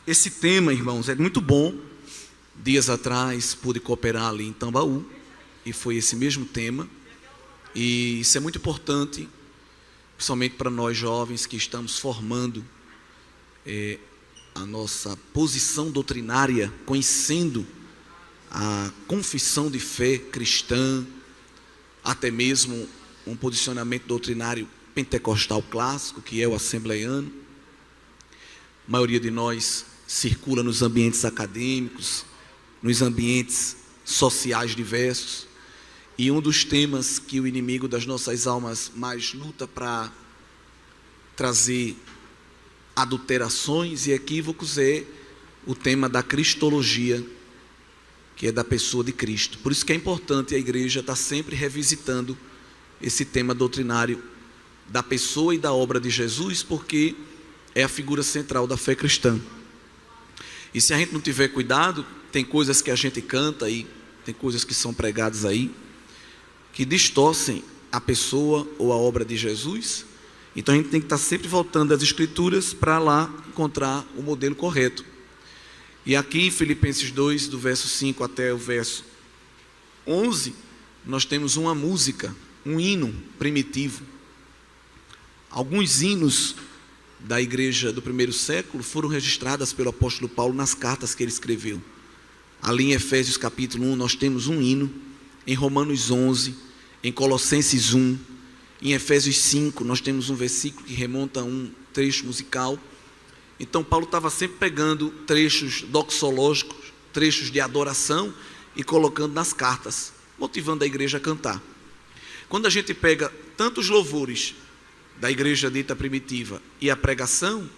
Esse tema, irmãos, é muito bom. Dias atrás pude cooperar ali em Tambaú e foi esse mesmo tema. E isso é muito importante, principalmente para nós jovens que estamos formando a nossa posição doutrinária, conhecendo a confissão de fé cristã, até mesmo um posicionamento doutrinário pentecostal clássico, que é o assembleiano. A maioria de nós circula nos ambientes acadêmicos, nos ambientes sociais diversos, e um dos temas que o inimigo das nossas almas mais luta para trazer adulterações e equívocos é o tema da cristologia, que é da pessoa de Cristo. Por isso que é importante a igreja estar sempre revisitando esse tema doutrinário da pessoa e da obra de Jesus, porque é a figura central da fé cristã. E se a gente não tiver cuidado, tem coisas que a gente canta aí, tem coisas que são pregadas aí, que distorcem a pessoa ou a obra de Jesus. Então a gente tem que estar sempre voltando às Escrituras para lá encontrar o modelo correto. E aqui em Filipenses 2, do verso 5 até o verso 11, nós temos uma música, um hino primitivo. Alguns hinos da igreja do primeiro século foram registradas pelo apóstolo Paulo nas cartas que ele escreveu. Ali em Efésios capítulo 1 nós temos um hino, em Romanos 11, em Colossenses 1, em Efésios 5 nós temos um versículo que remonta a um trecho musical. Então Paulo estava sempre pegando trechos doxológicos, trechos de adoração e colocando nas cartas, motivando a igreja a cantar. Quando a gente pega tantos louvores da igreja dita primitiva e a pregação,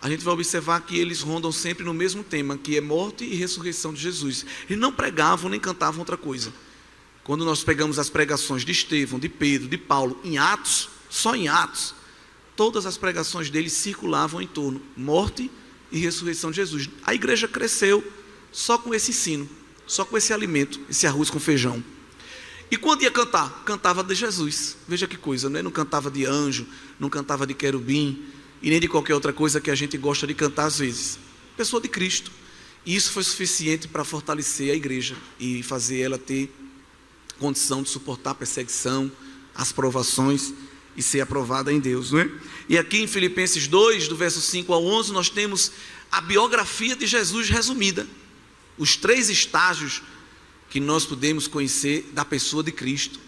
a gente vai observar que eles rondam sempre no mesmo tema, que é morte e ressurreição de Jesus. Eles não pregavam nem cantavam outra coisa. Quando nós pegamos as pregações de Estevão, de Pedro, de Paulo, em Atos, só em Atos, todas as pregações deles circulavam em torno morte e ressurreição de Jesus. A igreja cresceu só com esse ensino, só com esse alimento, esse arroz com feijão. E quando ia cantar? Cantava de Jesus. Veja que coisa, né? Não cantava de anjo, não cantava de querubim, e nem de qualquer outra coisa que a gente gosta de cantar às vezes. Pessoa de Cristo. E isso foi suficiente para fortalecer a igreja e fazer ela ter condição de suportar a perseguição, as provações e ser aprovada em Deus, não é? E aqui em Filipenses 2, do verso 5 ao 11, nós temos a biografia de Jesus resumida. Os 3 estágios que nós podemos conhecer da pessoa de Cristo.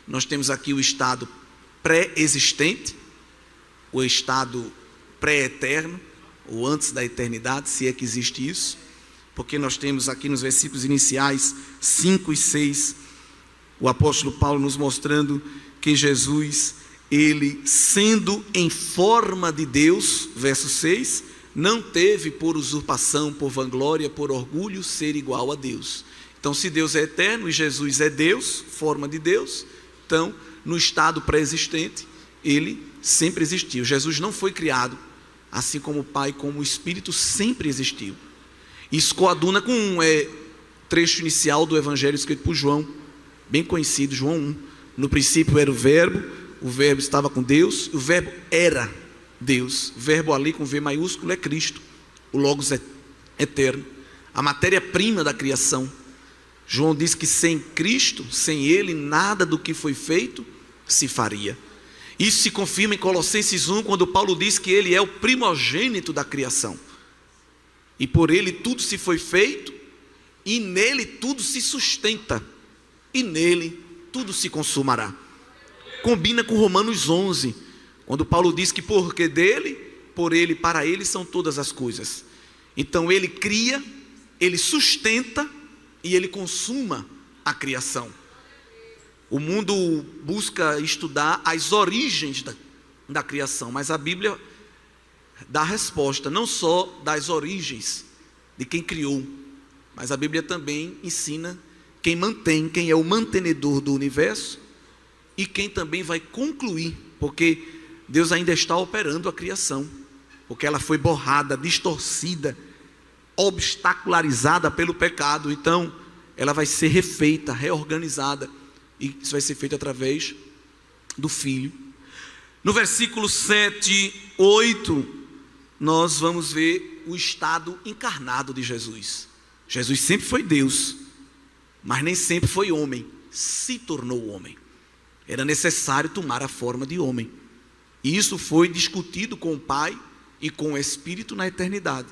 Nós temos aqui o estado pré-existente, o estado pré-eterno, ou antes da eternidade, se é que existe isso, porque nós temos aqui nos versículos iniciais 5 e 6, o apóstolo Paulo nos mostrando que Jesus, ele sendo em forma de Deus, verso 6, não teve por usurpação, por vanglória, por orgulho, ser igual a Deus. Então, se Deus é eterno e Jesus é Deus, forma de Deus, então, no estado pré-existente, ele sempre existiu. Jesus não foi criado, assim como o Pai, como o Espírito sempre existiu. Isso coaduna com um trecho inicial do Evangelho escrito por João, bem conhecido, João 1. No princípio era o verbo estava com Deus, e o verbo era Deus. O verbo ali com V maiúsculo é Cristo, o Logos é eterno, a matéria-prima da criação. João diz que sem Cristo, sem Ele, nada do que foi feito se faria. Isso se confirma em Colossenses 1, quando Paulo diz que Ele é o primogênito da criação. E por Ele tudo se foi feito, e nele tudo se sustenta, e nele tudo se consumará. Combina com Romanos 11, quando Paulo diz que porque dele, por Ele, para Ele são todas as coisas. Então Ele cria, Ele sustenta, e ele consuma a criação. O mundo busca estudar as origens da criação, mas a Bíblia dá a resposta, não só das origens de quem criou, mas a Bíblia também ensina quem mantém, quem é o mantenedor do universo e quem também vai concluir, porque Deus ainda está operando a criação, porque ela foi borrada, distorcida, obstacularizada pelo pecado. Então ela vai ser refeita, reorganizada, e isso vai ser feito através do Filho. No versículo 7, 8, nós vamos ver o estado encarnado de Jesus. Jesus sempre foi Deus, mas nem sempre foi homem, se tornou homem. Era necessário tomar a forma de homem. E isso foi discutido com o Pai e com o Espírito na eternidade.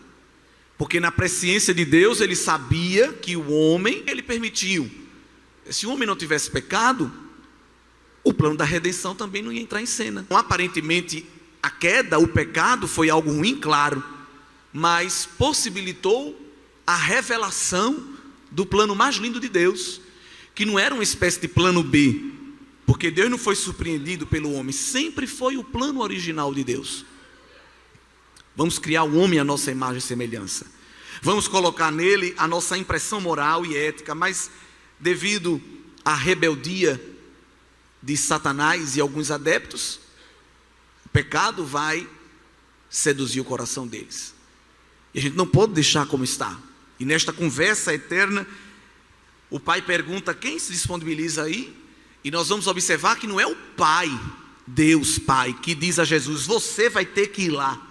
Porque na presciência de Deus, ele sabia que o homem, ele permitiu. Se o homem não tivesse pecado, o plano da redenção também não ia entrar em cena. Então, aparentemente, a queda, o pecado foi algo ruim, claro, mas possibilitou a revelação do plano mais lindo de Deus, que não era uma espécie de plano B, porque Deus não foi surpreendido pelo homem, sempre foi o plano original de Deus. Vamos criar o homem à nossa imagem e semelhança. Vamos colocar nele a nossa impressão moral e ética, mas devido à rebeldia de Satanás e alguns adeptos, o pecado vai seduzir o coração deles. E a gente não pode deixar como está. E nesta conversa eterna, o Pai pergunta: quem se disponibiliza aí? E nós vamos observar que não é o Pai, Deus Pai, que diz a Jesus: você vai ter que ir lá.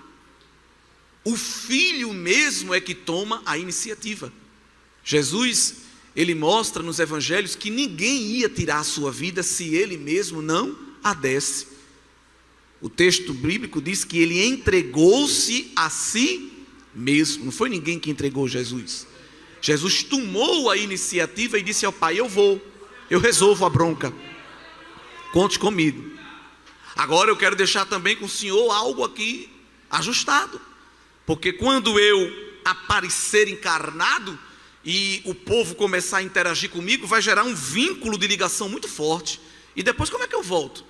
O Filho mesmo é que toma a iniciativa. Jesus, ele mostra nos evangelhos que ninguém ia tirar a sua vida se ele mesmo não a desse. O texto bíblico diz que ele entregou-se a si mesmo. Não foi ninguém que entregou Jesus. Jesus tomou a iniciativa e disse ao Pai: eu resolvo a bronca, conte comigo. Agora eu quero deixar também com o Senhor algo aqui ajustado, porque quando eu aparecer encarnado e o povo começar a interagir comigo, vai gerar um vínculo de ligação muito forte. E depois como é que eu volto?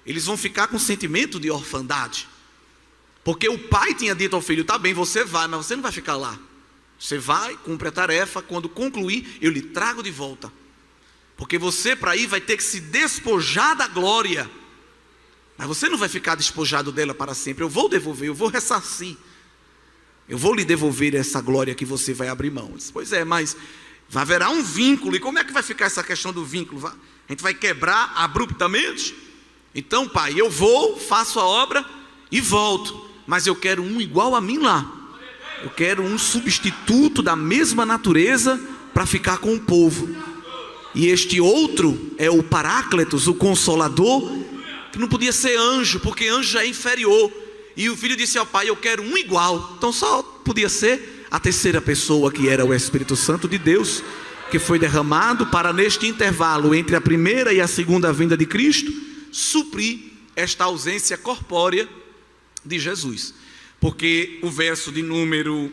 Eles vão ficar com sentimento de orfandade, porque o pai tinha dito ao filho: tá bem, você vai, mas você não vai ficar lá. Você vai, cumpre a tarefa, quando concluir, eu lhe trago de volta. Porque você para ir vai ter que se despojar da glória, mas você não vai ficar despojado dela para sempre. Eu vou devolver, eu vou ressarcir, eu vou lhe devolver essa glória que você vai abrir mão. Pois é, mas haverá um vínculo. E como é que vai ficar essa questão do vínculo? A gente vai quebrar abruptamente? Então, Pai, eu vou, faço a obra e volto, mas eu quero um igual a mim lá. Eu quero um substituto da mesma natureza para ficar com o povo. E este outro é o Paráclitos, o Consolador, que não podia ser anjo, porque anjo já é inferior. E o filho disse ao pai: eu quero um igual. Então só podia ser a terceira pessoa, que era o Espírito Santo de Deus, que foi derramado para, neste intervalo entre a primeira e a segunda vinda de Cristo, suprir esta ausência corpórea de Jesus. Porque o verso de número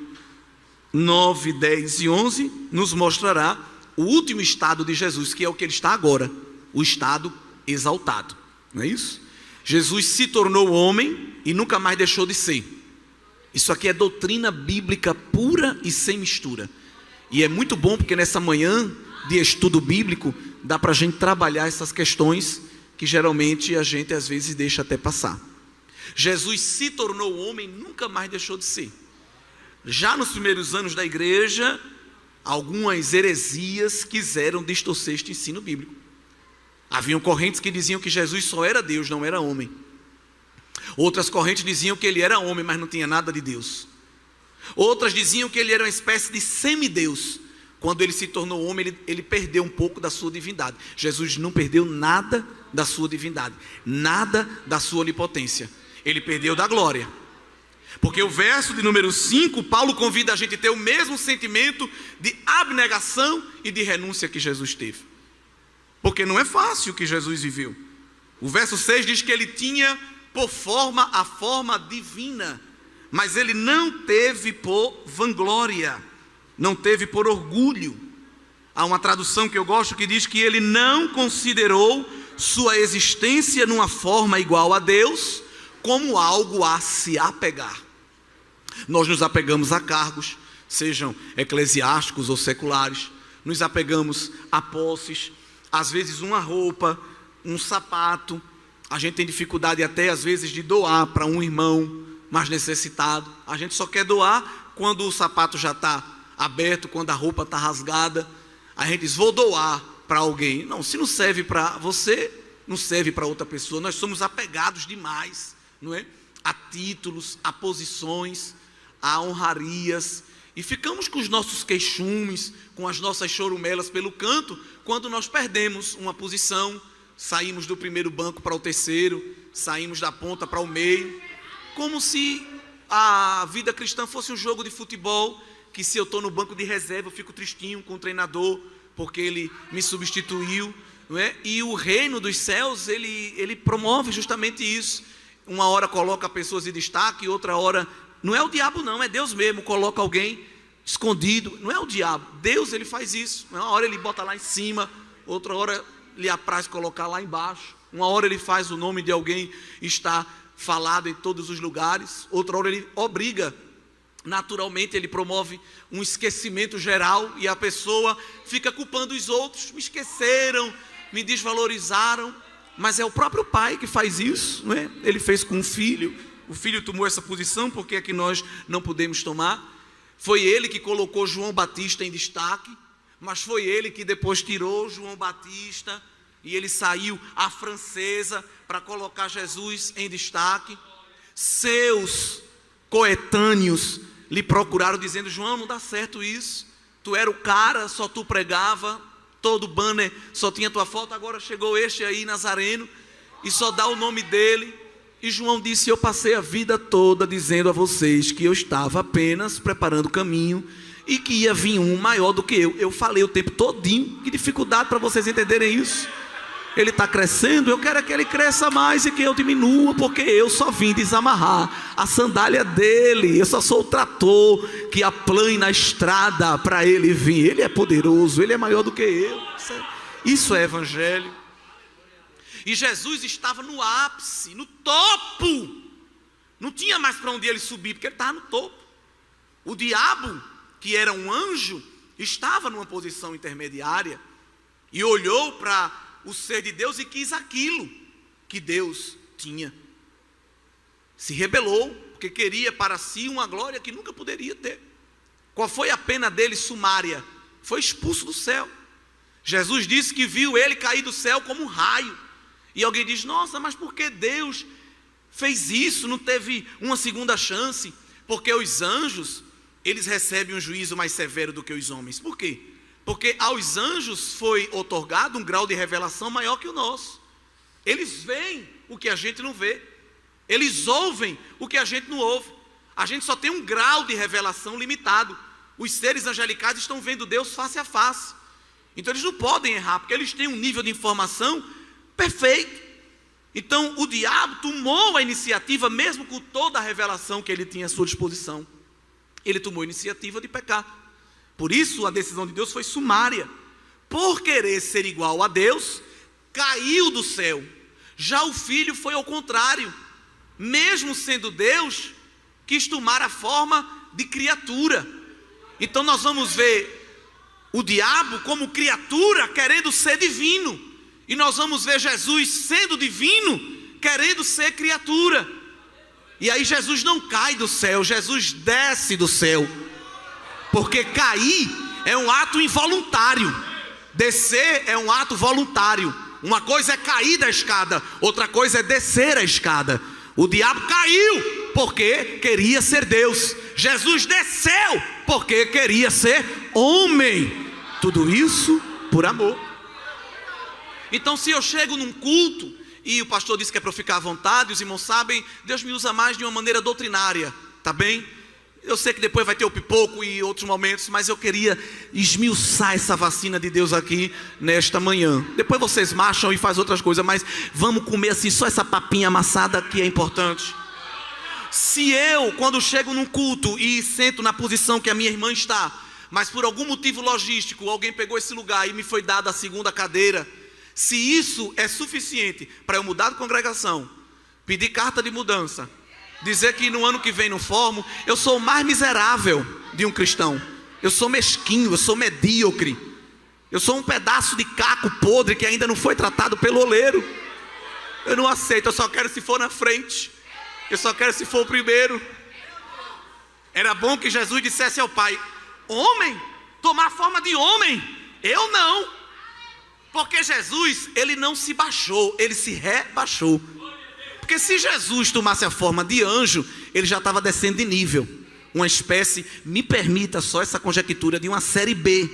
9, 10 e 11 nos mostrará o último estado de Jesus, que é o que ele está agora, o estado exaltado, não é isso? Jesus se tornou homem e nunca mais deixou de ser. Isso aqui é doutrina bíblica pura e sem mistura. E é muito bom porque nessa manhã de estudo bíblico dá para a gente trabalhar essas questões que geralmente a gente às vezes deixa até passar. Jesus se tornou homem e nunca mais deixou de ser. Já nos primeiros anos da igreja, algumas heresias quiseram distorcer este ensino bíblico. Haviam correntes que diziam que Jesus só era Deus, não era homem. Outras correntes diziam que ele era homem, mas não tinha nada de Deus. Outras diziam que ele era uma espécie de semideus. Quando ele se tornou homem, ele perdeu um pouco da sua divindade. Jesus não perdeu nada da sua divindade, nada da sua onipotência. Ele perdeu da glória. Porque o verso de número 5, Paulo convida a gente a ter o mesmo sentimento de abnegação e de renúncia que Jesus teve. Porque não é fácil o que Jesus viveu. O verso 6 diz que ele tinha por forma a forma divina, mas ele não teve por vanglória, não teve por orgulho. Há uma tradução que eu gosto que diz que ele não considerou sua existência numa forma igual a Deus como algo a se apegar. Nós nos apegamos a cargos, sejam eclesiásticos ou seculares, nos apegamos a posses, às vezes uma roupa, um sapato. A gente tem dificuldade até às vezes de doar para um irmão mais necessitado. A gente só quer doar quando o sapato já está aberto, quando a roupa está rasgada. A gente diz: vou doar para alguém. Não, se não serve para você, não serve para outra pessoa. Nós somos apegados demais, não é? A títulos, a posições, a honrarias, e ficamos com os nossos queixumes, com as nossas chorumelas pelo canto, quando nós perdemos uma posição, saímos do primeiro banco para o terceiro, saímos da ponta para o meio, como se a vida cristã fosse um jogo de futebol, que se eu estou no banco de reserva eu fico tristinho com o treinador, porque ele me substituiu, não é? E o reino dos céus, ele promove justamente isso. Uma hora coloca pessoas em destaque, outra hora, não é o diabo não, é Deus mesmo, coloca alguém escondido, não é o diabo, Deus ele faz isso, uma hora ele bota lá em cima, outra hora lhe apraz colocar lá embaixo, uma hora ele faz o nome de alguém estar falado em todos os lugares, outra hora ele obriga, naturalmente ele promove um esquecimento geral e a pessoa fica culpando os outros, me esqueceram, me desvalorizaram, mas é o próprio pai que faz isso, não é? Ele fez com o filho tomou essa posição, porque é que nós não podemos tomar? Foi ele que colocou João Batista em destaque, mas foi ele que depois tirou João Batista e ele saiu à francesa para colocar Jesus em destaque. Seus coetâneos lhe procuraram dizendo: João, não dá certo isso, tu era o cara, só tu pregava, todo banner só tinha tua foto, agora chegou este aí, Nazareno, e só dá o nome dele. E João disse: eu passei a vida toda dizendo a vocês que eu estava apenas preparando o caminho e que ia vir um maior do que eu. Eu falei o tempo todinho. Que dificuldade para vocês entenderem isso. Ele está crescendo, eu quero que ele cresça mais e que eu diminua, porque eu só vim desamarrar a sandália dele. Eu só sou o trator que aplana a estrada para ele vir. Ele é poderoso, ele é maior do que eu. Isso é evangelho. E Jesus estava no ápice, no topo. Não tinha mais para onde ele subir, porque ele estava no topo. O diabo, que era um anjo, estava numa posição intermediária e olhou para o ser de Deus e quis aquilo que Deus tinha. Se rebelou, porque queria para si uma glória que nunca poderia ter. Qual foi a pena dele sumária? Foi expulso do céu. Jesus disse que viu ele cair do céu como um raio. E alguém diz: nossa, mas por que Deus fez isso? Não teve uma segunda chance? Porque os anjos, eles recebem um juízo mais severo do que os homens. Por quê? Porque aos anjos foi otorgado um grau de revelação maior que o nosso. Eles veem o que a gente não vê. Eles ouvem o que a gente não ouve. A gente só tem um grau de revelação limitado. Os seres angelicais estão vendo Deus face a face. Então eles não podem errar, porque eles têm um nível de informação perfeito. Então o diabo tomou a iniciativa, mesmo com toda a revelação que ele tinha à sua disposição. Ele tomou a iniciativa de pecar. Por isso a decisão de Deus foi sumária. Por querer ser igual a Deus, caiu do céu. Já o filho foi ao contrário. Mesmo sendo Deus, quis tomar a forma de criatura. Então nós vamos ver o diabo como criatura querendo ser divino. E nós vamos ver Jesus sendo divino, querendo ser criatura. E aí Jesus não cai do céu, Jesus desce do céu. Porque cair é um ato involuntário, descer é um ato voluntário. Uma coisa é cair da escada, outra coisa é descer a escada. O diabo caiu porque queria ser Deus. Jesus desceu porque queria ser homem. Tudo isso por amor. Então, se eu chego num culto e o pastor disse que é para eu ficar à vontade, os irmãos sabem, Deus me usa mais de uma maneira doutrinária, tá bem? Eu sei que depois vai ter o pipoco e outros momentos, mas eu queria esmiuçar essa vacina de Deus aqui nesta manhã. Depois vocês marcham e fazem outras coisas, mas vamos comer assim só essa papinha amassada que é importante. Se eu, quando chego num culto e sento na posição que a minha irmã está, mas por algum motivo logístico alguém pegou esse lugar e me foi dada a segunda cadeira, se isso é suficiente para eu mudar de congregação, pedir carta de mudança, dizer que no ano que vem não formo, eu sou o mais miserável de um cristão. Eu sou mesquinho, eu sou medíocre. Eu sou um pedaço de caco podre que ainda não foi tratado pelo oleiro. Eu não aceito, eu só quero se for na frente. Eu só quero se for o primeiro. Era bom que Jesus dissesse ao Pai: homem, tomar forma de homem. Eu não. Porque Jesus, ele não se baixou, ele se rebaixou. Porque se Jesus tomasse a forma de anjo, ele já estava descendo de nível. uma espécie, me permita só essa conjectura, de uma série B.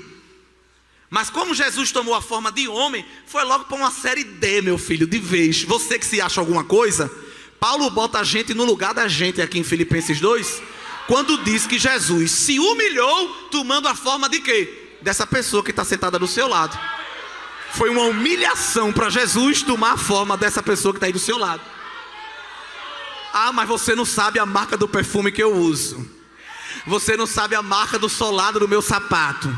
Mas como Jesus tomou a forma de homem, foi logo para uma série D, meu filho, de vez. Você que se acha alguma coisa, Paulo bota a gente no lugar da gente aqui em Filipenses 2, quando diz que Jesus se humilhou tomando a forma de quê? Dessa pessoa que está sentada do seu lado. Foi uma humilhação para Jesus tomar a forma dessa pessoa que está aí do seu lado. Ah, mas você não sabe a marca do perfume que eu uso. Você não sabe a marca do solado do meu sapato.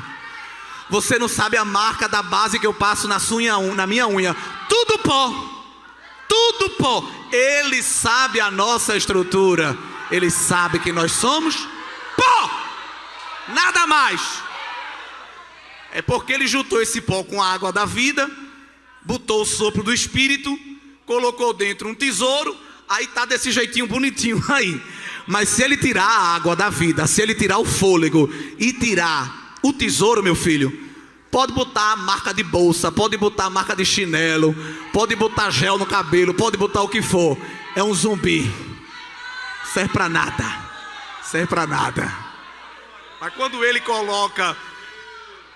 Você não sabe a marca da base que eu passo na minha unha. Tudo pó. Tudo pó. Ele sabe a nossa estrutura. Ele sabe que nós somos pó. Nada mais. É porque ele juntou esse pó com a água da vida, botou o sopro do Espírito, colocou dentro um tesouro, aí tá desse jeitinho bonitinho aí. Mas se ele tirar a água da vida, se ele tirar o fôlego e tirar o tesouro, meu filho, pode botar a marca de bolsa, pode botar a marca de chinelo, pode botar gel no cabelo, pode botar o que for. É um zumbi. Serve para nada. Serve para nada. Mas quando ele coloca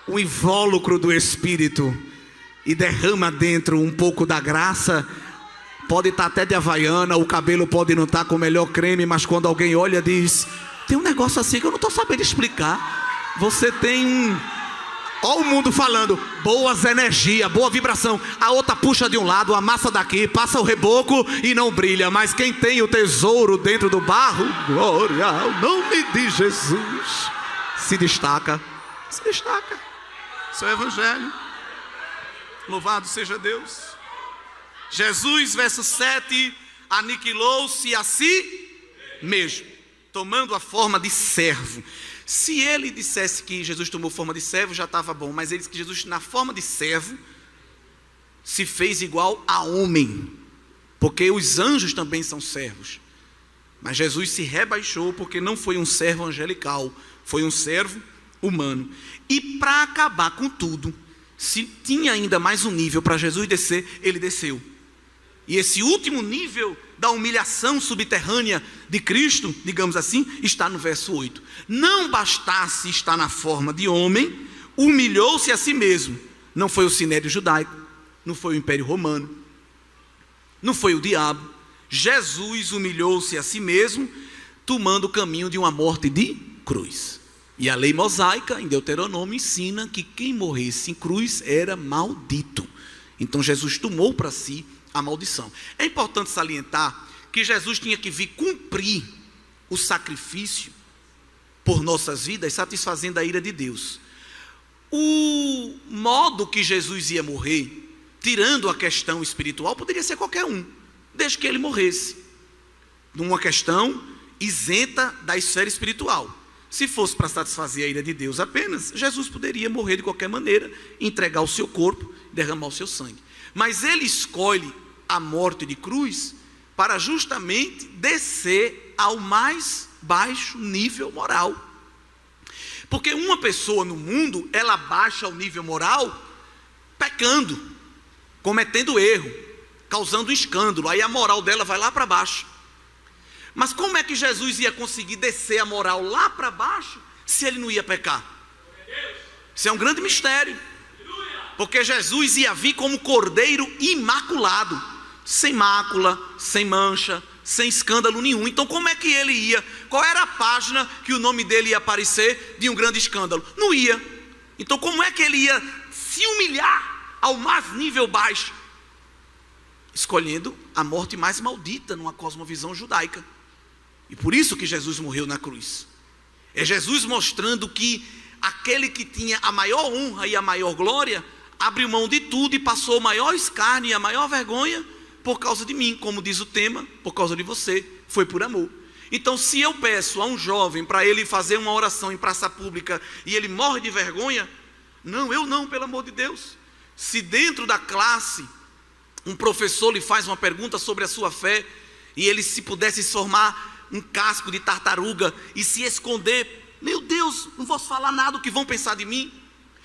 o invólucro do Espírito e derrama dentro um pouco da graça, pode estar até de havaiana, o cabelo pode não estar com o melhor creme, mas quando alguém olha diz, tem um negócio assim que eu não estou sabendo explicar. Você tem olha o mundo falando, boas energias, boa vibração. A outra puxa de um lado, amassa daqui, passa o reboco e não brilha. Mas quem tem o tesouro dentro do barro, glória ao nome de Jesus, se destaca. Se destaca. Seu evangelho. Louvado seja Deus. Jesus, verso 7, aniquilou-se a si mesmo, tomando a forma de servo. Se ele dissesse que Jesus tomou forma de servo, já estava bom. Mas ele disse que Jesus, na forma de servo, se fez igual a homem. Porque os anjos também são servos. Mas Jesus se rebaixou porque não foi um servo angelical. Foi um servo humano. E para acabar com tudo, se tinha ainda mais um nível para Jesus descer, ele desceu. E esse último nível da humilhação subterrânea de Cristo, digamos assim, está no verso 8. Não bastasse estar na forma de homem, humilhou-se a si mesmo. Não foi o sinédrio judaico, não foi o Império Romano, não foi o diabo. Jesus humilhou-se a si mesmo, tomando o caminho de uma morte de cruz. E a lei mosaica, em Deuteronômio, ensina que quem morresse em cruz era maldito. Então Jesus tomou para si a maldição. É importante salientar que Jesus tinha que vir cumprir o sacrifício por nossas vidas, satisfazendo a ira de Deus. O modo que Jesus ia morrer, tirando a questão espiritual, poderia ser qualquer um, desde que ele morresse, numa questão isenta da esfera espiritual. Se fosse para satisfazer a ira de Deus apenas, Jesus poderia morrer de qualquer maneira, entregar o seu corpo, derramar o seu sangue. Mas ele escolhe a morte de cruz para justamente descer ao mais baixo nível moral. Porque uma pessoa no mundo, ela baixa o nível moral pecando, cometendo erro, causando escândalo. Aí a moral dela vai lá para baixo. Mas como é que Jesus ia conseguir descer a moral lá para baixo se ele não ia pecar? Isso é um grande mistério. Porque Jesus ia vir como cordeiro imaculado, sem mácula, sem mancha, sem escândalo nenhum. Então como é que ele ia? Qual era a página que o nome dele ia aparecer de um grande escândalo? Não ia. Então como é que ele ia se humilhar ao mais nível baixo? Escolhendo a morte mais maldita numa cosmovisão judaica. E por isso que Jesus morreu na cruz. É Jesus mostrando que aquele que tinha a maior honra e a maior glória abriu mão de tudo e passou o maior escárnio e a maior vergonha por causa de mim, como diz o tema, por causa de você, foi por amor. Então se eu peço a um jovem para ele fazer uma oração em praça pública e ele morre de vergonha, não, eu não, pelo amor de Deus. Se dentro da classe um professor lhe faz uma pergunta sobre a sua fé e ele se pudesse se formar um casco de tartaruga e se esconder, meu Deus, não vou falar nada, o que vão pensar de mim?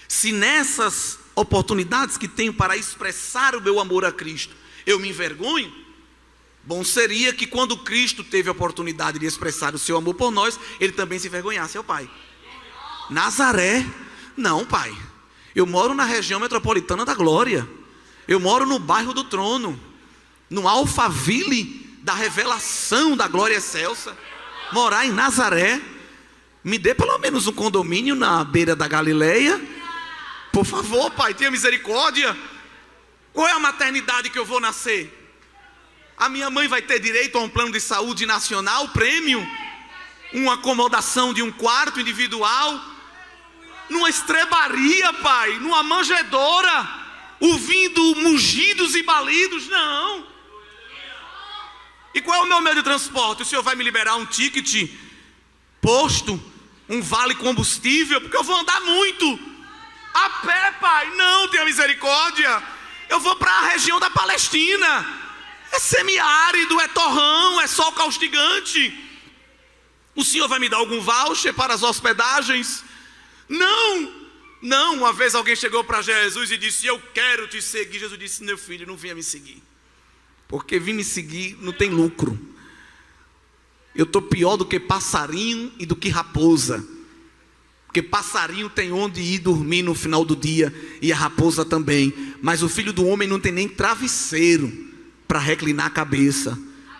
Se nessas oportunidades que tenho para expressar o meu amor a Cristo, eu me envergonho, Bom seria que quando Cristo teve a oportunidade de expressar o seu amor por nós, ele também se envergonhasse ao Pai. Nazaré? Não, Pai. Eu moro na região metropolitana da glória. Eu moro no bairro do Trono, no Alphaville da revelação da glória excelsa. Morar em Nazaré? Me dê pelo menos um condomínio na beira da Galileia. Por favor, Pai, tenha misericórdia. Qual é a maternidade que eu vou nascer? A minha mãe vai ter direito a um plano de saúde nacional, prêmio? Uma acomodação de um quarto individual? Numa estrebaria, Pai? Numa manjedoura? Ouvindo mugidos e balidos? Não. E qual é o meu meio de transporte? O Senhor vai me liberar um ticket posto, um vale combustível? Porque eu vou andar muito. A pé, Pai? Não, tenha misericórdia. Eu vou para a região da Palestina. É semiárido, é torrão, é sol caustigante. O Senhor vai me dar algum voucher para as hospedagens? Não, não. Uma vez alguém chegou para Jesus e disse: eu quero te seguir. Jesus disse: meu filho, não venha me seguir, porque vir me seguir não tem lucro. Eu estou pior do que passarinho e do que raposa. Porque passarinho tem onde ir dormir no final do dia, e a raposa também. Mas o Filho do Homem não tem nem travesseiro para reclinar a cabeça.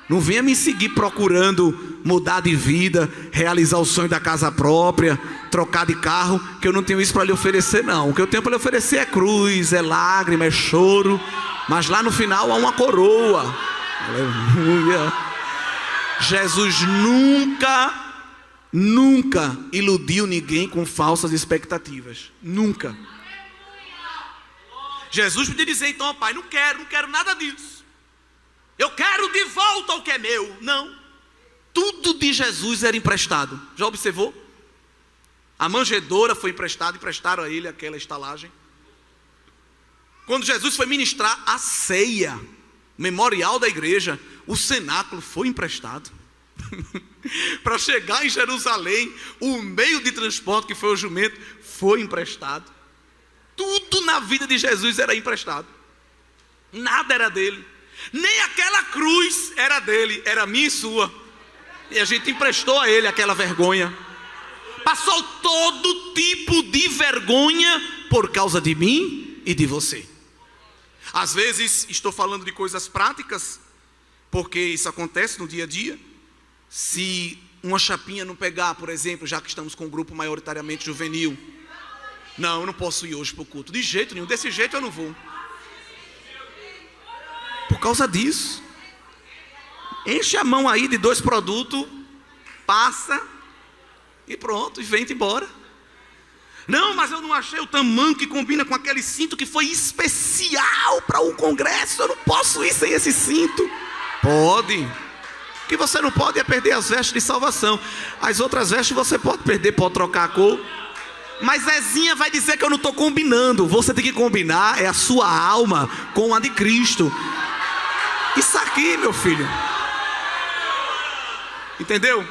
Não venha me seguir procurando mudar de vida, realizar o sonho da casa própria, trocar de carro, que eu não tenho isso para lhe oferecer não. O que eu tenho para lhe oferecer é cruz, é lágrima, é choro, mas lá no final há uma coroa. Aleluia. Jesus nunca iludiu ninguém com falsas expectativas. Nunca. Jesus podia dizer então: Pai, não quero nada disso. Eu quero de volta o que é meu. Não. Tudo de Jesus era emprestado. Já observou? A manjedoura foi emprestada, emprestaram a ele aquela estalagem. Quando Jesus foi ministrar a ceia, memorial da igreja, o cenáculo foi emprestado. Para chegar em Jerusalém, o meio de transporte que foi o jumento foi emprestado. Tudo na vida de Jesus era emprestado. Nada era dele. Nem aquela cruz era dele, era minha e sua. E a gente emprestou a ele aquela vergonha. Passou todo tipo de vergonha por causa de mim e de você. Às vezes estou falando de coisas práticas, porque isso acontece no dia a dia. Se uma chapinha não pegar, por exemplo, já que estamos com um grupo maioritariamente juvenil, não, eu não posso ir hoje para o culto, de jeito nenhum, desse jeito eu não vou. Por causa disso. Enche a mão aí de 2 produtos, passa e pronto, e vem-te embora. Não, mas eu não achei o tamanho que combina com aquele cinto que foi especial para o congresso. Eu não posso ir sem esse cinto. Pode. O que você não pode é perder as vestes de salvação. As outras vestes você pode perder, pode trocar a cor. Mas Zezinha vai dizer que eu não estou combinando. Você tem que combinar é a sua alma com a de Cristo. Isso aqui, meu filho. Entendeu?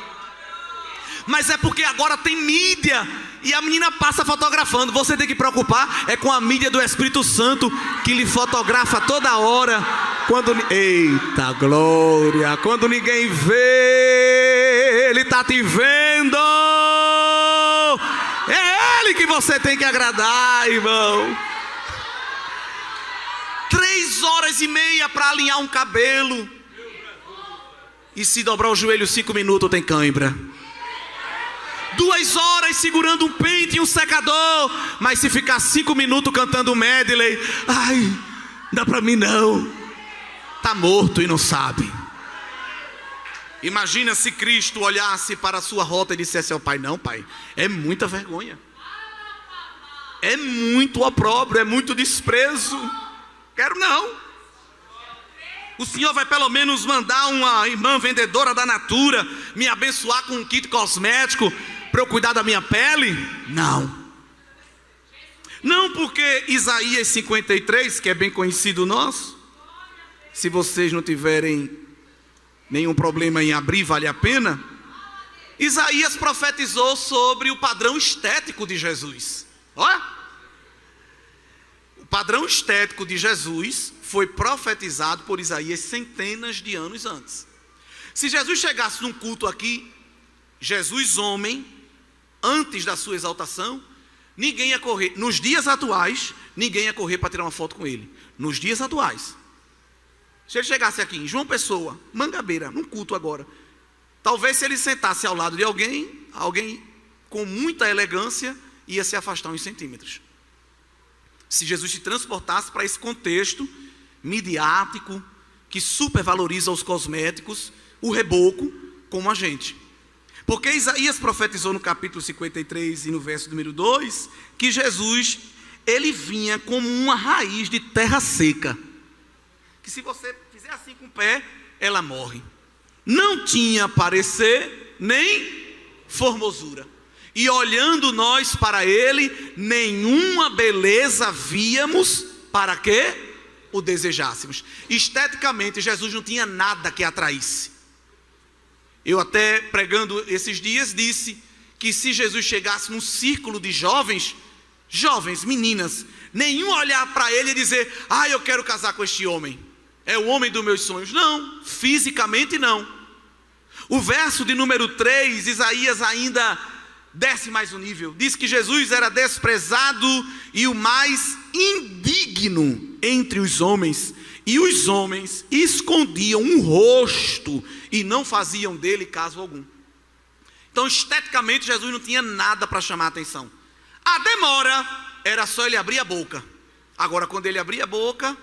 Mas é porque agora tem mídia e a menina passa fotografando. Você tem que preocupar é com a mídia do Espírito Santo, que lhe fotografa toda hora. Quando... Eita glória! Quando ninguém vê, Ele está te vendo. É Ele que você tem que agradar, irmão. 3h30 para alinhar um cabelo. E se dobrar o joelho 5 minutos tem cãibra. 2 horas segurando um pente e um secador. Mas se ficar 5 minutos cantando um medley, ai, dá para mim não. Tá morto e não sabe. Imagina se Cristo olhasse para a sua rota e dissesse ao Pai: não, Pai, é muita vergonha, é muito opróbrio, é muito desprezo. Quero não. O Senhor vai pelo menos mandar uma irmã vendedora da Natura me abençoar com um kit cosmético para eu cuidar da minha pele? Não. Não, porque Isaías 53, que é bem conhecido nosso, se vocês não tiverem nenhum problema em abrir, vale a pena. Isaías profetizou sobre o padrão estético de Jesus. Olha. O padrão estético de Jesus foi profetizado por Isaías centenas de anos antes. Se Jesus chegasse num culto aqui, Jesus homem, antes da sua exaltação, ninguém ia correr. Nos dias atuais, ninguém ia correr para tirar uma foto com ele. Nos dias atuais. Se ele chegasse aqui em João Pessoa, Mangabeira, num culto agora, talvez se ele sentasse ao lado de alguém com muita elegância ia se afastar uns centímetros. Se Jesus se transportasse para esse contexto midiático, que supervaloriza os cosméticos, o reboco, como a gente. Porque Isaías profetizou no capítulo 53 e no verso número 2, que Jesus, ele vinha como uma raiz de terra seca, que se você fizer assim com o pé, ela morre. Não tinha parecer, nem formosura. E olhando nós para ele, nenhuma beleza víamos para que o desejássemos. Esteticamente, Jesus não tinha nada que atraísse. Eu até pregando esses dias disse que se Jesus chegasse num círculo de jovens, meninas, nenhum olhar para ele e dizer: ah, eu quero casar com este homem, é o homem dos meus sonhos. Não, fisicamente não. O verso de número 3, Isaías ainda desce mais um nível. Diz que Jesus era desprezado e o mais indigno entre os homens, e os homens escondiam um rosto e não faziam dele caso algum. Então, esteticamente, Jesus não tinha nada para chamar a atenção. A demora era só ele abrir a boca. Agora, quando ele abria a boca,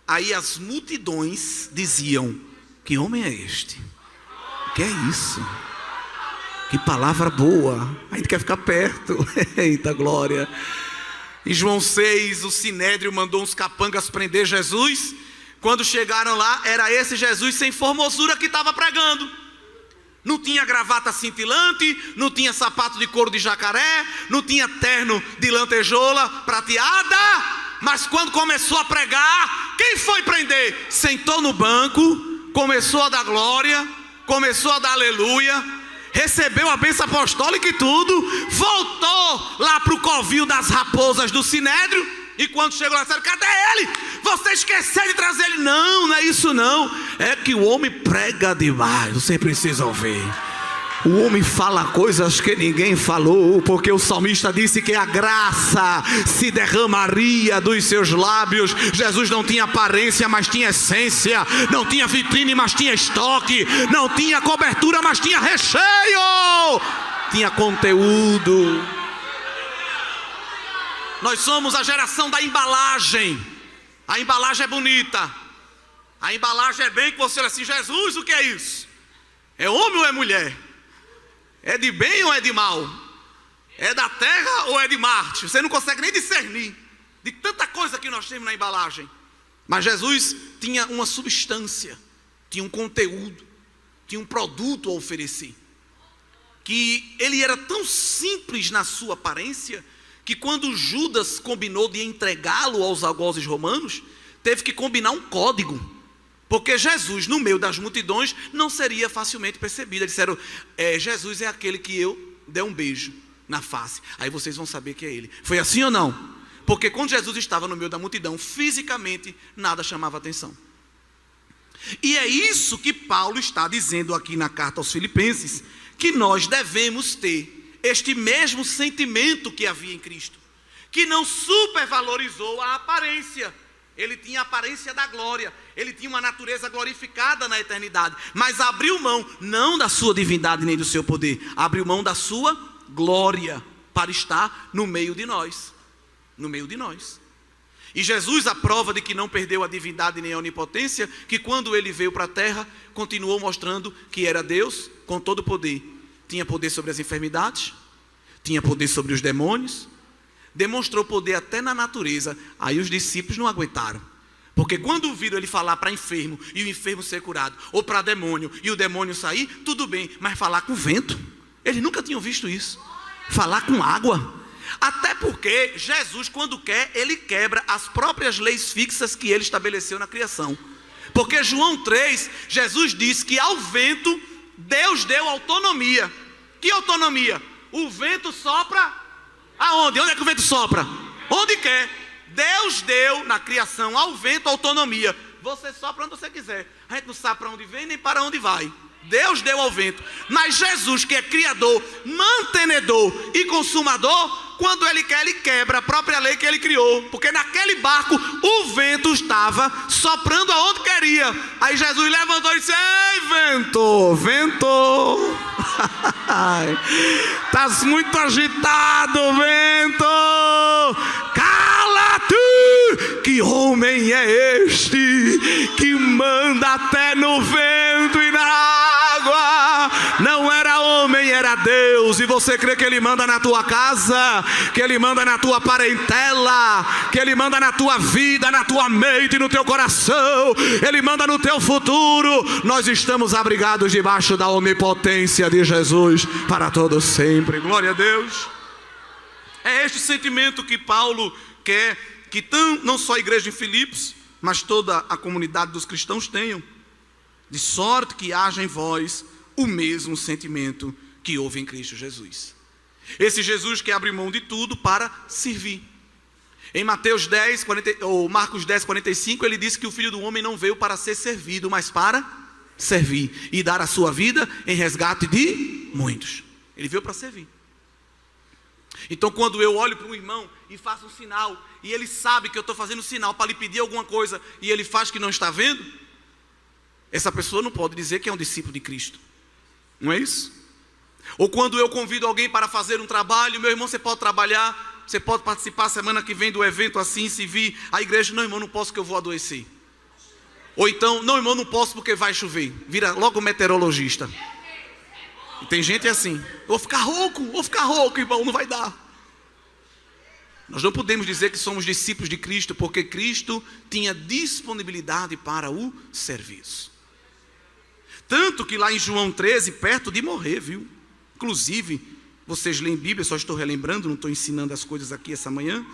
aí as multidões diziam: que homem é este? Que é isso? Que palavra boa, a gente quer ficar perto. Eita glória. Em João 6, o Sinédrio mandou uns capangas prender Jesus. Quando chegaram lá, era esse Jesus sem formosura que estava pregando. Não tinha gravata cintilante, não tinha sapato de couro de jacaré, não tinha terno de lantejoula prateada. Mas quando começou a pregar, quem foi prender? Sentou no banco, começou a dar glória, começou a dar aleluia, recebeu a bênção apostólica e tudo, voltou lá para o covil das raposas do Sinédrio, e quando chegou lá, disseram: cadê ele? Você esqueceu de trazer ele. Não, não é isso não, é que o homem prega demais, você precisa ouvir. O homem fala coisas que ninguém falou, porque o salmista disse que a graça se derramaria dos seus lábios. Jesus não tinha aparência, mas tinha essência. Não tinha vitrine, mas tinha estoque. Não tinha cobertura, mas tinha recheio. Tinha conteúdo. Nós somos a geração da embalagem. A embalagem é bonita. A embalagem é bem que você olha assim: Jesus, o que é isso? É homem ou é mulher? É de bem ou é de mal? É da terra ou é de Marte? Você não consegue nem discernir de tanta coisa que nós temos na embalagem. Mas Jesus tinha uma substância, tinha um conteúdo, tinha um produto a oferecer. Que ele era tão simples na sua aparência, que quando Judas combinou de entregá-lo aos algozes romanos, teve que combinar um código. Porque Jesus, no meio das multidões, não seria facilmente percebido. Eles disseram: Jesus é aquele que eu dei um beijo na face. Aí vocês vão saber que é ele. Foi assim ou não? Porque quando Jesus estava no meio da multidão, fisicamente, nada chamava atenção. E é isso que Paulo está dizendo aqui na carta aos Filipenses, que nós devemos ter este mesmo sentimento que havia em Cristo, que não supervalorizou a aparência. Ele tinha a aparência da glória, ele tinha uma natureza glorificada na eternidade, mas abriu mão, não da sua divindade nem do seu poder, abriu mão da sua glória, para estar no meio de nós, no meio de nós. E Jesus, a prova de que não perdeu a divindade nem a onipotência, que quando ele veio para a terra, continuou mostrando que era Deus com todo o poder. Tinha poder sobre as enfermidades, tinha poder sobre os demônios, demonstrou poder até na natureza. Aí os discípulos não aguentaram, porque quando viram ele falar para enfermo e o enfermo ser curado, ou para demônio e o demônio sair, tudo bem, mas falar com vento, eles nunca tinham visto isso. Falar com água. Até porque Jesus, quando quer, ele quebra as próprias leis fixas que ele estabeleceu na criação. Porque João 3, Jesus diz que ao vento Deus deu autonomia. Que autonomia? O vento sopra aonde? Onde é que o vento sopra? Onde quer. Deus deu na criação ao vento autonomia. Você sopra onde você quiser. A gente não sabe para onde vem nem para onde vai. Deus deu ao vento. Mas Jesus, que é criador, mantenedor e consumador, quando ele quer, ele quebra a própria lei que ele criou. Porque naquele barco o vento estava soprando aonde queria. Aí Jesus levantou e disse: ei, vento, vento, estás muito agitado, vento, cala-te. Que homem é este que manda até no vento e na água? Não era homem, era Deus. E você crê que ele manda na tua casa, que ele manda na tua parentela, que ele manda na tua vida, na tua mente, no teu coração, ele manda no teu futuro. Nós estamos abrigados debaixo da onipotência de Jesus para todo sempre. Glória a Deus. É este sentimento que Paulo quer que não só a igreja em Filipos, mas toda a comunidade dos cristãos tenham, de sorte que haja em vós o mesmo sentimento que houve em Cristo Jesus. Esse Jesus que abre mão de tudo para servir. Em Mateus 10, 40, ou Marcos 10, 45, ele diz que o Filho do Homem não veio para ser servido, mas para servir e dar a sua vida em resgate de muitos. Ele veio para servir. Então quando eu olho para um irmão e faço um sinal, e ele sabe que eu estou fazendo sinal para lhe pedir alguma coisa, e ele faz que não está vendo, essa pessoa não pode dizer que é um discípulo de Cristo. Não é isso? Ou quando eu convido alguém para fazer um trabalho: meu irmão, você pode trabalhar, você pode participar semana que vem do evento assim, se vir. A igreja: não, irmão, não posso porque eu vou adoecer. Ou então: não, irmão, não posso porque vai chover. Vira logo meteorologista. E tem gente assim: vou ficar rouco, irmão, não vai dar. Nós não podemos dizer que somos discípulos de Cristo, porque Cristo tinha disponibilidade para o serviço. Tanto que lá em João 13, perto de morrer, viu? Inclusive, vocês leem Bíblia, só estou relembrando, não estou ensinando as coisas aqui essa manhã.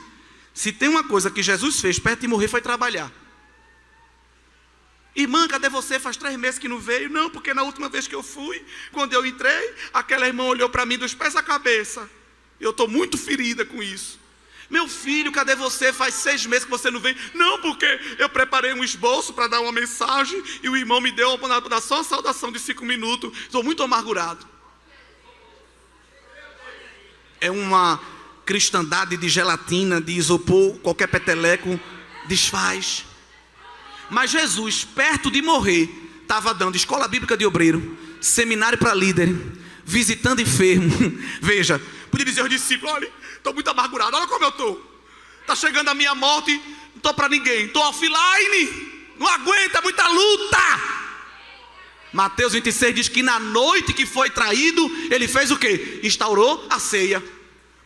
Se tem uma coisa que Jesus fez perto de morrer, foi trabalhar. Irmã, cadê você? Faz 3 meses que não veio. Não, porque na última vez que eu fui, quando eu entrei, aquela irmã olhou para mim dos pés à cabeça. Eu estou muito ferida com isso. Meu filho, cadê você? Faz 6 meses que você não vem. Não, porque eu preparei um esboço para dar uma mensagem e o irmão me deu só a saudação de 5 minutos. Estou muito amargurado. É uma cristandade de gelatina, de isopor, qualquer peteleco desfaz. Mas Jesus, perto de morrer, estava dando escola bíblica de obreiro, seminário para líder, visitando enfermo. Veja, podia dizer aos discípulos: olha, estou muito amargurado, olha como eu estou. Está chegando a minha morte, não estou para ninguém, estou offline, não aguenta, muita luta. Mateus 26 diz que na noite que foi traído, ele fez o quê? Instaurou a ceia.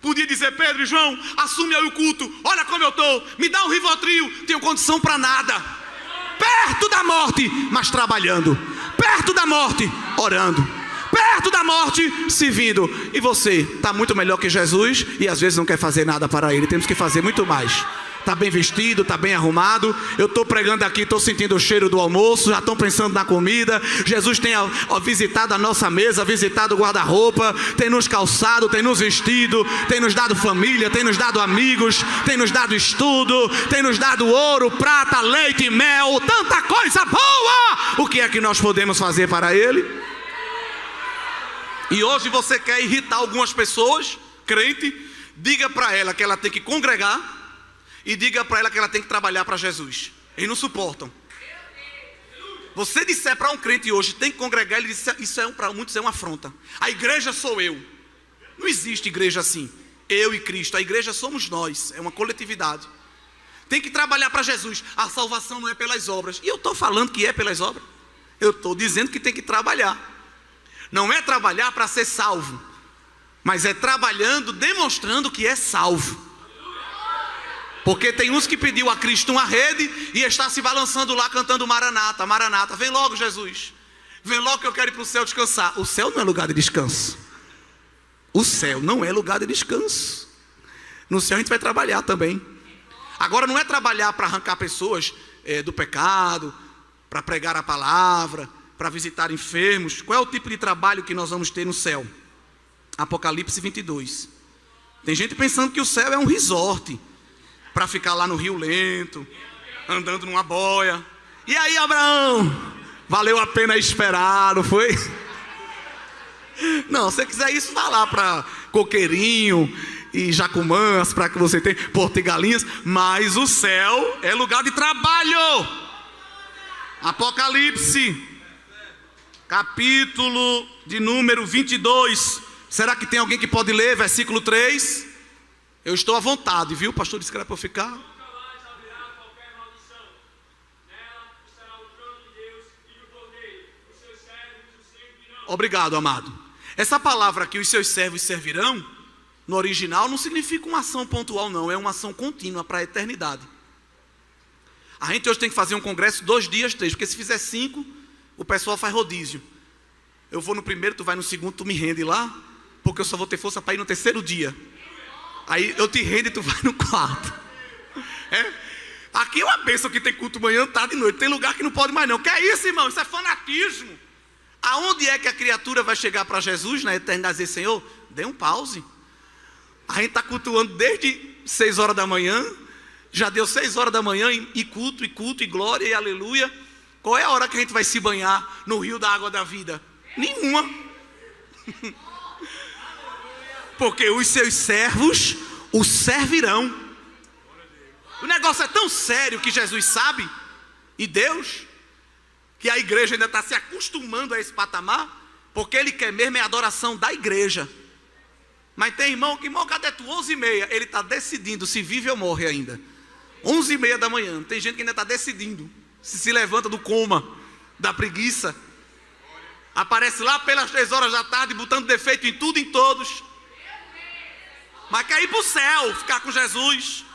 Podia dizer: Pedro e João, assume aí o culto, olha como eu estou, me dá um Rivotril, tenho condição para nada. Perto da morte, mas trabalhando. Perto da morte, orando. Perto da morte, servindo. E você está muito melhor que Jesus e às vezes não quer fazer nada para Ele. Temos que fazer muito mais. Está bem vestido, está bem arrumado. Eu estou pregando aqui, estou sentindo o cheiro do almoço, já estão pensando na comida. Jesus tem visitado a nossa mesa, visitado o guarda-roupa, tem nos calçado, tem nos vestido, tem nos dado família, tem nos dado amigos, tem nos dado estudo, tem nos dado ouro, prata, leite e mel, tanta coisa boa. O que é que nós podemos fazer para Ele? E hoje você quer irritar algumas pessoas, crente, diga para ela que ela tem que congregar, e diga para ela que ela tem que trabalhar para Jesus. Eles não suportam. Você disser para um crente hoje: tem que congregar, ele diz: isso para muitos é uma afronta. A igreja sou eu. Não existe igreja assim. Eu e Cristo. A igreja somos nós. É uma coletividade. Tem que trabalhar para Jesus. A salvação não é pelas obras. E eu estou falando que é pelas obras. Eu estou dizendo que tem que trabalhar. Não é trabalhar para ser salvo, mas é trabalhando, demonstrando que é salvo. Porque tem uns que pediu a Cristo uma rede e está se balançando lá cantando Maranata, Maranata, vem logo Jesus, vem logo que eu quero ir para o céu descansar. O céu não é lugar de descanso. O céu não é lugar de descanso. No céu a gente vai trabalhar também. Agora não é trabalhar para arrancar pessoas do pecado, para pregar a palavra, para visitar enfermos. Qual é o tipo de trabalho que nós vamos ter no céu? Apocalipse 22. Tem gente pensando que o céu é um resort. para ficar lá no Rio Lento, andando numa boia. E aí, Abraão, valeu a pena esperar, não foi? Não, se você quiser isso, vá lá para Coqueirinho e Jacumãs, para que você tenha Porto e Galinhas. Mas o céu é lugar de trabalho. Apocalipse, capítulo de número 22. Será que tem alguém que pode ler? Versículo 3. Eu estou à vontade, viu? O pastor disse que era para eu ficar. Obrigado, amado. Essa palavra aqui, os seus servos servirão, no original não significa uma ação pontual, não. É uma ação contínua para a eternidade. A gente hoje tem que fazer um congresso 2 dias, 3, porque se fizer 5, o pessoal faz rodízio. Eu vou no primeiro, tu vai no segundo, tu me rende lá, porque eu só vou ter força para ir no 3º dia. Aí eu te rendo e tu vai no 4. Aqui é uma bênção que tem culto manhã, tarde e noite. Tem lugar que não pode mais não. Que é isso, irmão? Isso é fanatismo. Aonde é que a criatura vai chegar para Jesus na eternidade e dizer: Senhor, dê um pause. A gente está cultuando desde 6 horas da manhã. Já deu 6 horas da manhã e culto, e glória, e aleluia. Qual é a hora que a gente vai se banhar no rio da água da vida? Nenhuma. Porque os seus servos o servirão. O negócio é tão sério que Jesus sabe, e Deus, que a igreja ainda está se acostumando a esse patamar, porque Ele quer mesmo é a adoração da igreja. Mas tem irmão que, irmão, cadê tu? 11h30, ele está decidindo se vive ou morre ainda. 11h30 da manhã, tem gente que ainda está decidindo se levanta do coma, da preguiça. Aparece lá pelas 3 horas da tarde, botando defeito em tudo e em todos. Mas quer ir para o céu, ficar com Jesus.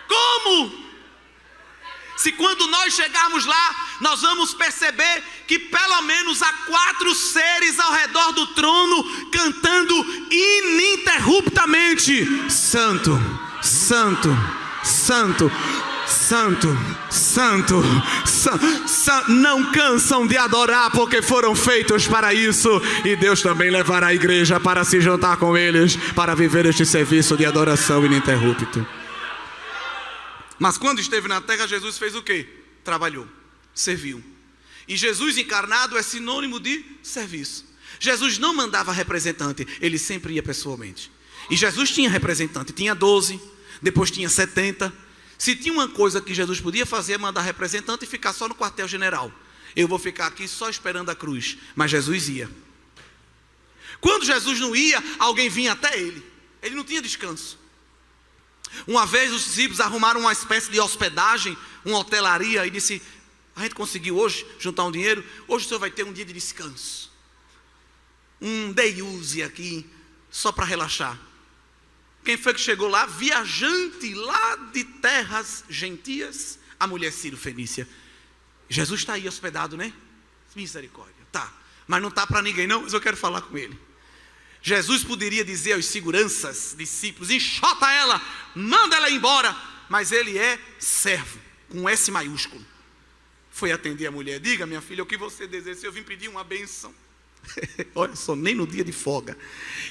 Como? Se quando nós chegarmos lá, nós vamos perceber que pelo menos há 4 seres ao redor do trono, cantando ininterruptamente: Santo, Santo, Santo, Santo, Santo, Santo. Não cansam de adorar, porque foram feitos para isso. E Deus também levará a igreja para se juntar com eles, para viver este serviço de adoração ininterrupto. Mas quando esteve na terra, Jesus fez o quê? Trabalhou, serviu. E Jesus encarnado é sinônimo de serviço. Jesus não mandava representante, ele sempre ia pessoalmente. E Jesus tinha representante, tinha 12, depois tinha 70. Se tinha uma coisa que Jesus podia fazer, é mandar representante e ficar só no quartel-general. Eu vou ficar aqui só esperando a cruz. Mas Jesus ia. Quando Jesus não ia, alguém vinha até ele. Ele não tinha descanso. Uma vez os discípulos arrumaram uma espécie de hospedagem, uma hotelaria, e disse: a gente conseguiu hoje juntar um dinheiro, hoje o senhor vai ter um dia de descanso, um day use aqui, só para relaxar. Quem foi que chegou lá? Viajante lá de terras gentias, a mulher Ciro Fenícia. Jesus está aí hospedado, né? Misericórdia, tá, mas não está para ninguém não, mas eu quero falar com ele. Jesus poderia dizer aos seguranças, discípulos: enxota ela, manda ela embora. Mas ele é servo, com S maiúsculo. Foi atender a mulher: diga, minha filha, o que você deseja? Eu vim pedir uma bênção. Olha só, nem no dia de folga.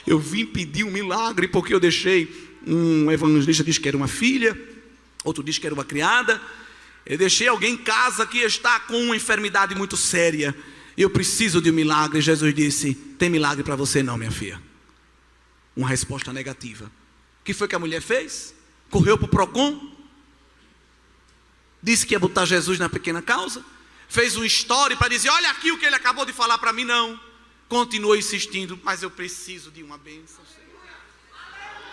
Eu vim pedir um milagre, porque eu deixei, um evangelista disse que era uma filha, outro disse que era uma criada. Eu deixei alguém em casa que está com uma enfermidade muito séria. Eu preciso de um milagre. Jesus disse: tem milagre para você não, minha filha. Uma resposta negativa. O que foi que a mulher fez? Correu para o Procon, disse que ia botar Jesus na pequena causa, fez um story para dizer: olha aqui o que ele acabou de falar para mim. Não, continuou insistindo: mas eu preciso de uma bênção, Senhor.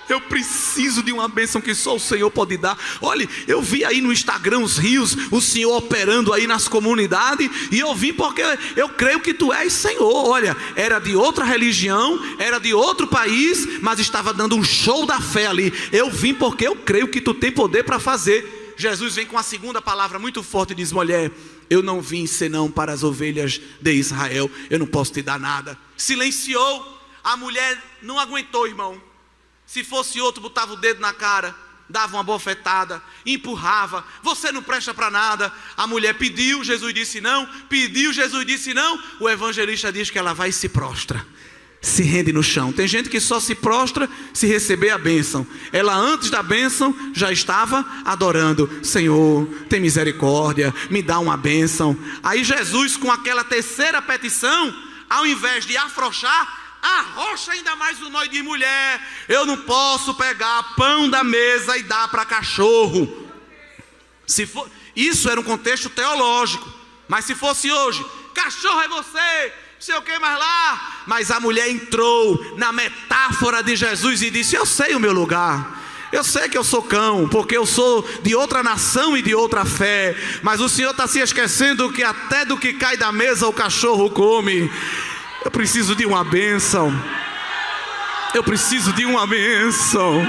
Eu preciso de uma bênção que só o Senhor pode dar. Olha, eu vi aí no Instagram os rios, o Senhor operando aí nas comunidades, e eu vim porque eu creio que Tu és Senhor. Olha, era de outra religião, era de outro país, mas estava dando um show da fé ali. Eu vim porque eu creio que Tu tem poder para fazer. Jesus vem com a segunda palavra muito forte e diz: mulher, eu não vim senão para as ovelhas de Israel, eu não posso te dar nada. Silenciou. A mulher não aguentou, irmão. Se fosse outro, botava o dedo na cara, dava uma bofetada, empurrava: você não presta para nada. A mulher pediu, Jesus disse não. Pediu, Jesus disse não. O evangelista diz que ela vai e se prostra. se rende no chão. Tem gente que só se prostra se receber a bênção. Ela antes da bênção já estava adorando. Senhor, tem misericórdia, me dá uma bênção. Aí Jesus, com aquela terceira petição, ao invés de afrouxar, arrocha ainda mais o nó e diz: mulher, eu não posso pegar pão da mesa e dar para cachorro. Se for, isso era um contexto teológico. Mas se fosse hoje, cachorro é você, não sei o que mais lá. Mas a mulher entrou na metáfora de Jesus e disse: eu sei o meu lugar. Eu sei que eu sou cão, porque eu sou de outra nação e de outra fé. Mas o Senhor está se esquecendo que até do que cai da mesa o cachorro come. Eu preciso de uma bênção. Eu preciso de uma bênção.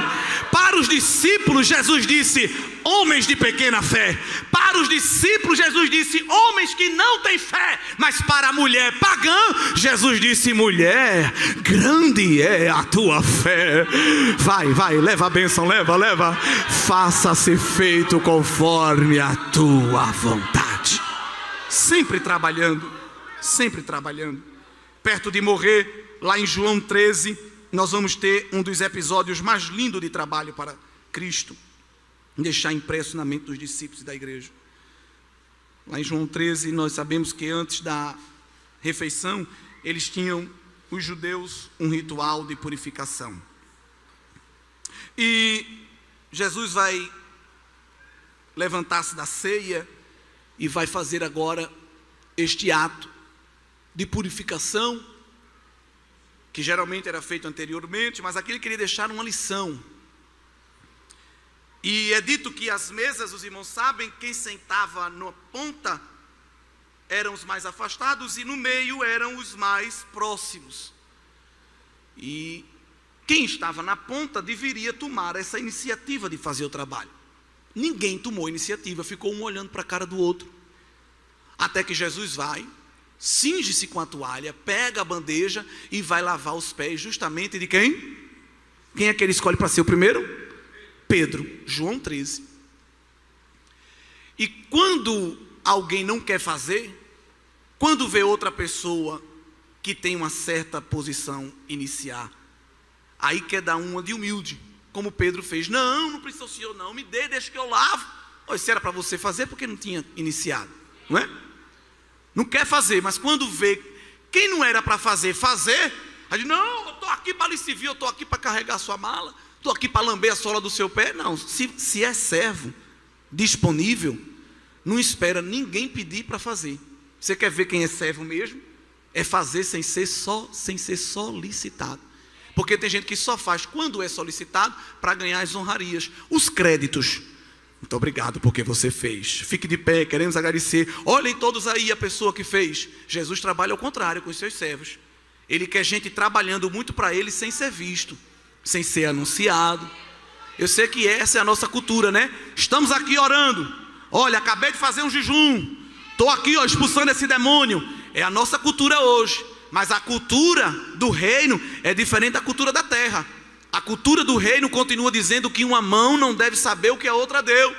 Para os discípulos, Jesus disse: homens de pequena fé. Para os discípulos, Jesus disse: homens que não têm fé. Mas para a mulher pagã, Jesus disse: mulher, grande é a tua fé. Vai, leva a bênção, leva. Faça-se feito conforme a tua vontade. Sempre trabalhando. Perto de morrer, lá em João 13, nós vamos ter um dos episódios mais lindos de trabalho para Cristo, deixar impresso na mente dos discípulos e da igreja. Lá em João 13, nós sabemos que antes da refeição, eles tinham, os judeus, um ritual de purificação. E Jesus vai levantar-se da ceia e vai fazer agora este ato de purificação, que geralmente era feito anteriormente, mas aqui ele queria deixar uma lição. E é dito que as mesas, os irmãos sabem, quem sentava na ponta eram os mais afastados e no meio eram os mais próximos. E quem estava na ponta deveria tomar essa iniciativa de fazer o trabalho. Ninguém tomou iniciativa, ficou um olhando para a cara do outro. Até que Jesus vai, cinge-se com a toalha, pega a bandeja e vai lavar os pés justamente de quem? Quem é que ele escolhe para ser o primeiro? Pedro, João 13. E quando alguém não quer fazer, quando vê outra pessoa que tem uma certa posição iniciar, aí quer dar uma de humilde, como Pedro fez. Não precisa o senhor não, me dê, deixa que eu lavo. Se era para você fazer, porque não tinha iniciado, não é? Não quer fazer, mas quando vê quem não era para fazer, aí diz: não, eu estou aqui para lhe servir, eu estou aqui para carregar a sua mala, estou aqui para lamber a sola do seu pé. Não, se é servo, disponível, não espera ninguém pedir para fazer. Você quer ver quem é servo mesmo? É fazer sem ser solicitado. Porque tem gente que só faz quando é solicitado para ganhar as honrarias, os créditos. Muito obrigado porque você fez. Fique de pé, queremos agradecer. Olhem todos aí a pessoa que fez. Jesus trabalha ao contrário com os seus servos. Ele quer gente trabalhando muito para ele sem ser visto, sem ser anunciado. Eu sei que essa é a nossa cultura, né? Estamos aqui orando. Olha, acabei de fazer um jejum. Estou aqui expulsando esse demônio. É a nossa cultura hoje. Mas a cultura do reino é diferente da cultura da terra. A cultura do reino continua dizendo que uma mão não deve saber o que a outra deu.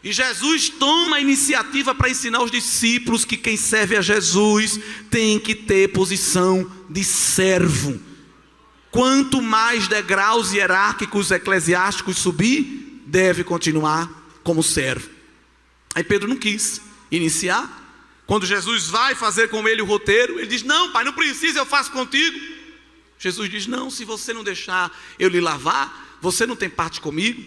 E Jesus toma a iniciativa para ensinar os discípulos que quem serve a Jesus tem que ter posição de servo. Quanto mais degraus hierárquicos eclesiásticos subir, deve continuar como servo. Aí Pedro não quis iniciar. Quando Jesus vai fazer com ele o roteiro, ele diz: não, pai, não precisa, eu faço contigo. Jesus diz: não, se você não deixar eu lhe lavar, você não tem parte comigo.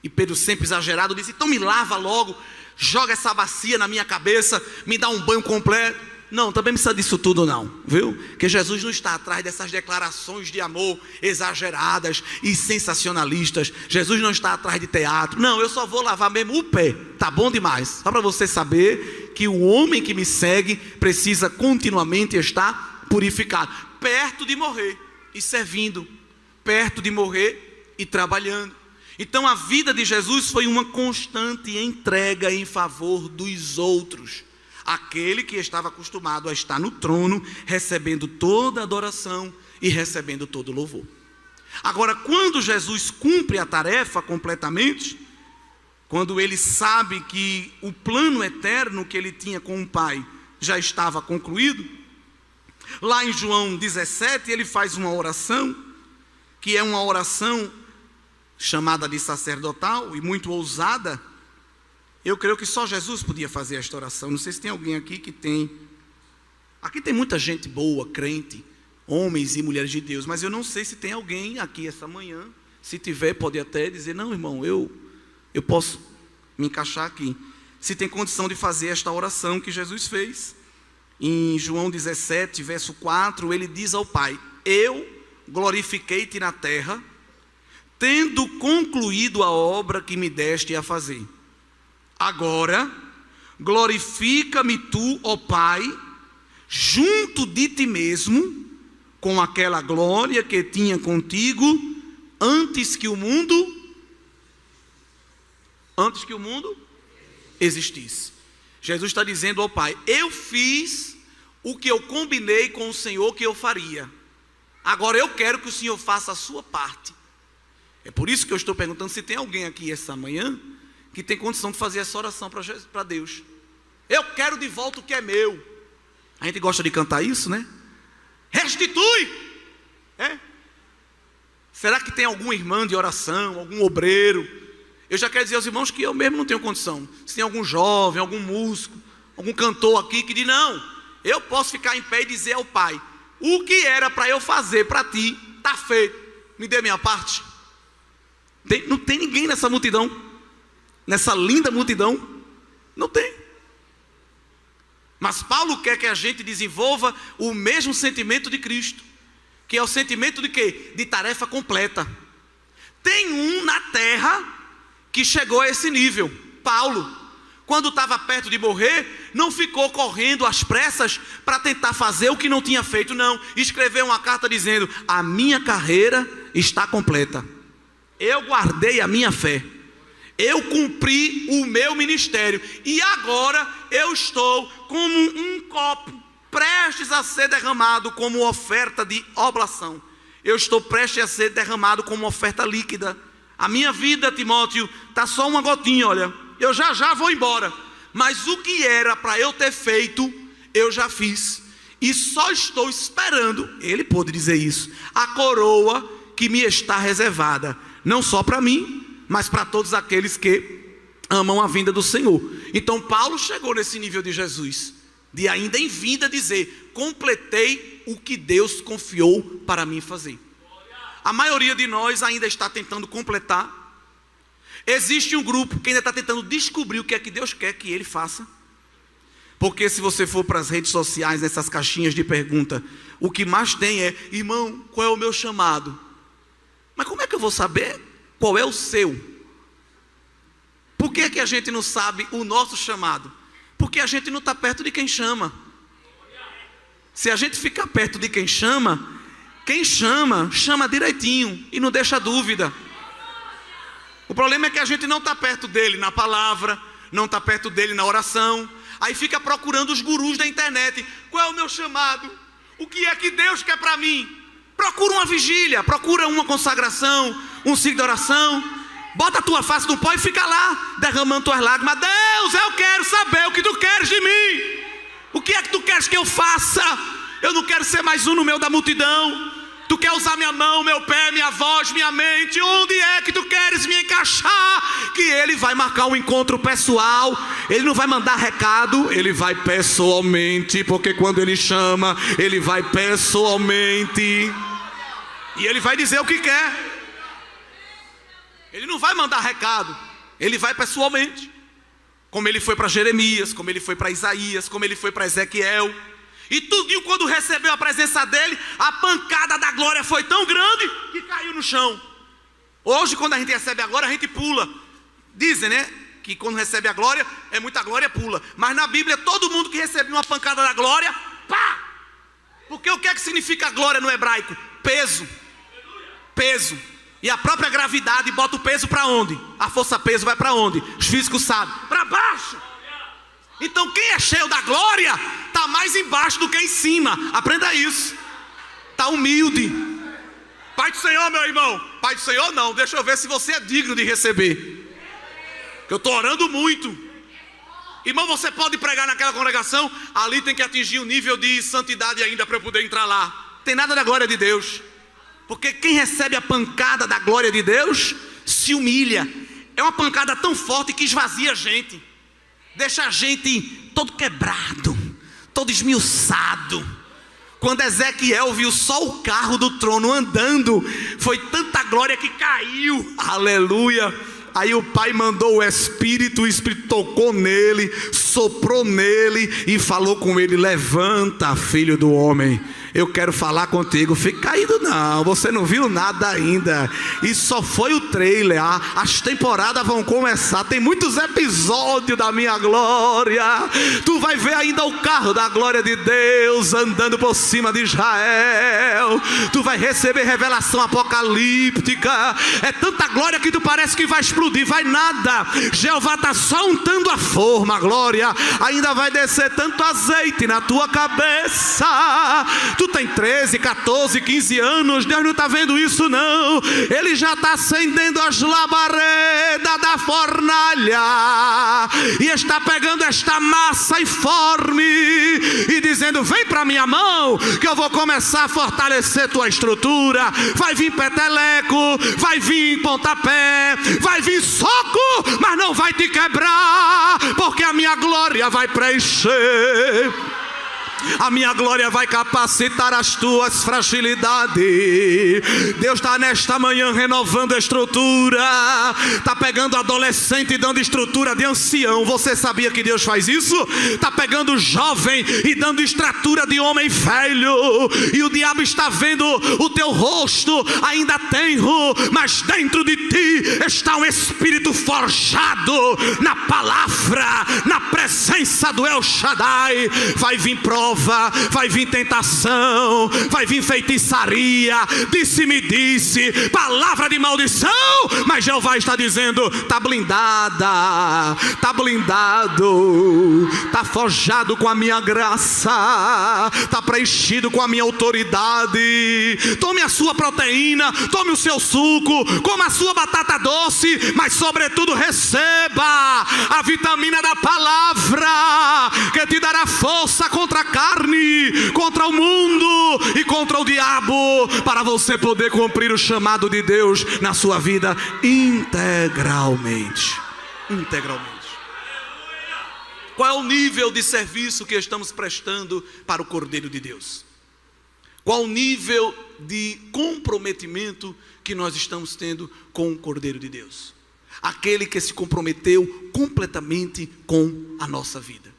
E Pedro, sempre exagerado, disse: então me lava logo, joga essa bacia na minha cabeça, me dá um banho completo. Não, também não precisa disso tudo não, viu? Porque Jesus não está atrás dessas declarações de amor exageradas e sensacionalistas. Jesus não está atrás de teatro. Não, eu só vou lavar mesmo o pé, tá bom demais. Só para você saber que o homem que me segue precisa continuamente estar purificado, perto de morrer e servindo, perto de morrer e trabalhando. Então a vida de Jesus foi uma constante entrega em favor dos outros. Aquele que estava acostumado a estar no trono, recebendo toda a adoração e recebendo todo o louvor. Agora, quando Jesus cumpre a tarefa completamente, quando ele sabe que o plano eterno que ele tinha com o Pai já estava concluído, Lá em João 17, ele faz uma oração, que é uma oração chamada de sacerdotal e muito ousada. Eu creio que só Jesus podia fazer esta oração. Não sei se tem alguém aqui que tem. Aqui tem muita gente boa, crente, homens e mulheres de Deus, mas eu não sei se tem alguém aqui essa manhã. Se tiver, pode até dizer: não, irmão, eu posso me encaixar aqui. Se tem condição de fazer esta oração que Jesus fez. Em João 17, verso 4, ele diz ao Pai: eu glorifiquei-te na terra, tendo concluído a obra que me deste a fazer. Agora, glorifica-me tu, ó Pai, junto de ti mesmo, com aquela glória que tinha contigo antes que o mundo existisse. Jesus está dizendo ao Pai: eu fiz o que eu combinei com o Senhor que eu faria. Agora eu quero que o Senhor faça a sua parte. É por isso que eu estou perguntando se tem alguém aqui essa manhã que tem condição de fazer essa oração para Deus. Eu quero de volta o que é meu. A gente gosta de cantar isso, né? Restitui! Será que tem algum irmão de oração, algum obreiro? Eu já quero dizer aos irmãos que eu mesmo não tenho condição. Se tem algum jovem, algum músico, algum cantor aqui que diz: não, eu posso ficar em pé e dizer ao Pai: o que era para eu fazer para ti, está feito, me dê minha parte. Não tem ninguém nessa multidão, nessa linda multidão, não tem. Mas Paulo quer que a gente desenvolva o mesmo sentimento de Cristo, que é o sentimento de quê? De tarefa completa. Tem um na terra que chegou a esse nível. Paulo, quando estava perto de morrer, não ficou correndo às pressas para tentar fazer o que não tinha feito, não. Escreveu uma carta dizendo: a minha carreira está completa, eu guardei a minha fé, eu cumpri o meu ministério, e agora eu estou como um copo prestes a ser derramado como oferta de oblação. Eu estou prestes a ser derramado como oferta líquida. A minha vida, Timóteo, está só uma gotinha, olha. Eu já vou embora. Mas o que era para eu ter feito, eu já fiz. E só estou esperando, ele pôde dizer isso, a coroa que me está reservada. Não só para mim, mas para todos aqueles que amam a vinda do Senhor. Então Paulo chegou nesse nível de Jesus, de ainda em vida dizer: completei o que Deus confiou para mim fazer. A maioria de nós ainda está tentando completar. Existe um grupo que ainda está tentando descobrir o que é que Deus quer que ele faça. Porque se você for para as redes sociais, nessas caixinhas de pergunta, o que mais tem é: irmão, qual é o meu chamado? Mas como é que eu vou saber qual é o seu? Por que que a gente não sabe o nosso chamado? Porque a gente não está perto de quem chama. Se a gente ficar perto de quem chama chama direitinho e não deixa dúvida. O problema é que a gente não está perto dele na palavra, não está perto dele na oração. Aí fica procurando os gurus da internet. Qual é o meu chamado? O que é que Deus quer para mim? Procura uma vigília, procura uma consagração, um ciclo de oração. Bota a tua face no pó e fica lá, derramando tuas lágrimas. Deus, eu quero saber o que tu queres de mim. O que é que tu queres que eu faça? Eu não quero ser mais um no meio da multidão. Tu quer usar minha mão, meu pé, minha voz, minha mente? Onde é que tu queres me encaixar? Que ele vai marcar um encontro pessoal. Ele não vai mandar recado, ele vai pessoalmente. Porque quando ele chama, ele vai pessoalmente. E ele vai dizer o que quer. Ele não vai mandar recado, ele vai pessoalmente. Como ele foi para Jeremias, como ele foi para Isaías, como ele foi para Ezequiel. E tudinho, quando recebeu a presença dele, a pancada da glória foi tão grande que caiu no chão. Hoje, quando a gente recebe a glória, a gente pula. Dizem, né, que quando recebe a glória, é muita glória, pula. Mas na Bíblia, todo mundo que recebe uma pancada da glória, pá! Porque o que é que significa glória no hebraico? Peso. Peso. E a própria gravidade bota o peso para onde? A força peso vai para onde? Os físicos sabem. Para baixo. Então quem é cheio da glória está mais embaixo do que em cima. Aprenda isso. Está humilde. Pai do Senhor, meu irmão. Pai do Senhor não, deixa eu ver se você é digno de receber. Eu estou orando muito. Irmão, você pode pregar naquela congregação, ali tem que atingir um nível de santidade ainda para eu poder entrar lá. Tem nada da glória de Deus. Porque quem recebe a pancada da glória de Deus, se humilha. É uma pancada tão forte que esvazia a gente. Deixa a gente todo quebrado, todo esmiuçado. Quando Ezequiel viu só o carro do trono andando, foi tanta glória que caiu. Aleluia. Aí o pai mandou o Espírito tocou nele, soprou nele e falou com ele: levanta, filho do homem, eu quero falar contigo. Fica caído não, você não viu nada ainda. Isso só foi o trailer. As temporadas vão começar, tem muitos episódios da minha glória. Tu vai ver ainda o carro da glória de Deus andando por cima de Israel. Tu vai receber revelação apocalíptica. É tanta glória que tu parece que vai explodir, vai nada. Jeová está só untando a forma, glória. Ainda vai descer tanto azeite na tua cabeça. Tu tem 13, 14, 15 anos, Deus não está vendo isso não. Ele já está acendendo as labaredas da fornalha e está pegando esta massa informe e dizendo: vem para minha mão que eu vou começar a fortalecer tua estrutura. Vai vir peteleco, vai vir pontapé, vai vir soco, mas não vai te quebrar, porque a minha glória vai preencher. A minha glória vai capacitar as tuas fragilidades. Deus está nesta manhã renovando a estrutura. Está pegando adolescente e dando estrutura de ancião. Você sabia que Deus faz isso? Está pegando jovem e dando estrutura de homem velho. E o diabo está vendo o teu rosto ainda tenro, mas dentro de ti está um espírito forjado na palavra, na presença do El Shaddai. Vai vir prova, vai vir tentação, vai vir feitiçaria, disse-me disse, palavra de maldição, mas Jeová está dizendo: está blindada, está blindado, está forjado com a minha graça, está preenchido com a minha autoridade. Tome a sua proteína, tome o seu suco, coma a sua batata doce, mas sobretudo receba a vitamina da palavra, que te dará força contra a carne, contra o mundo e contra o diabo, para você poder cumprir o chamado de Deus na sua vida integralmente. Qual é o nível de serviço que estamos prestando para o Cordeiro de Deus? Qual o nível de comprometimento que nós estamos tendo com o Cordeiro de Deus? Aquele que se comprometeu completamente com a nossa vida.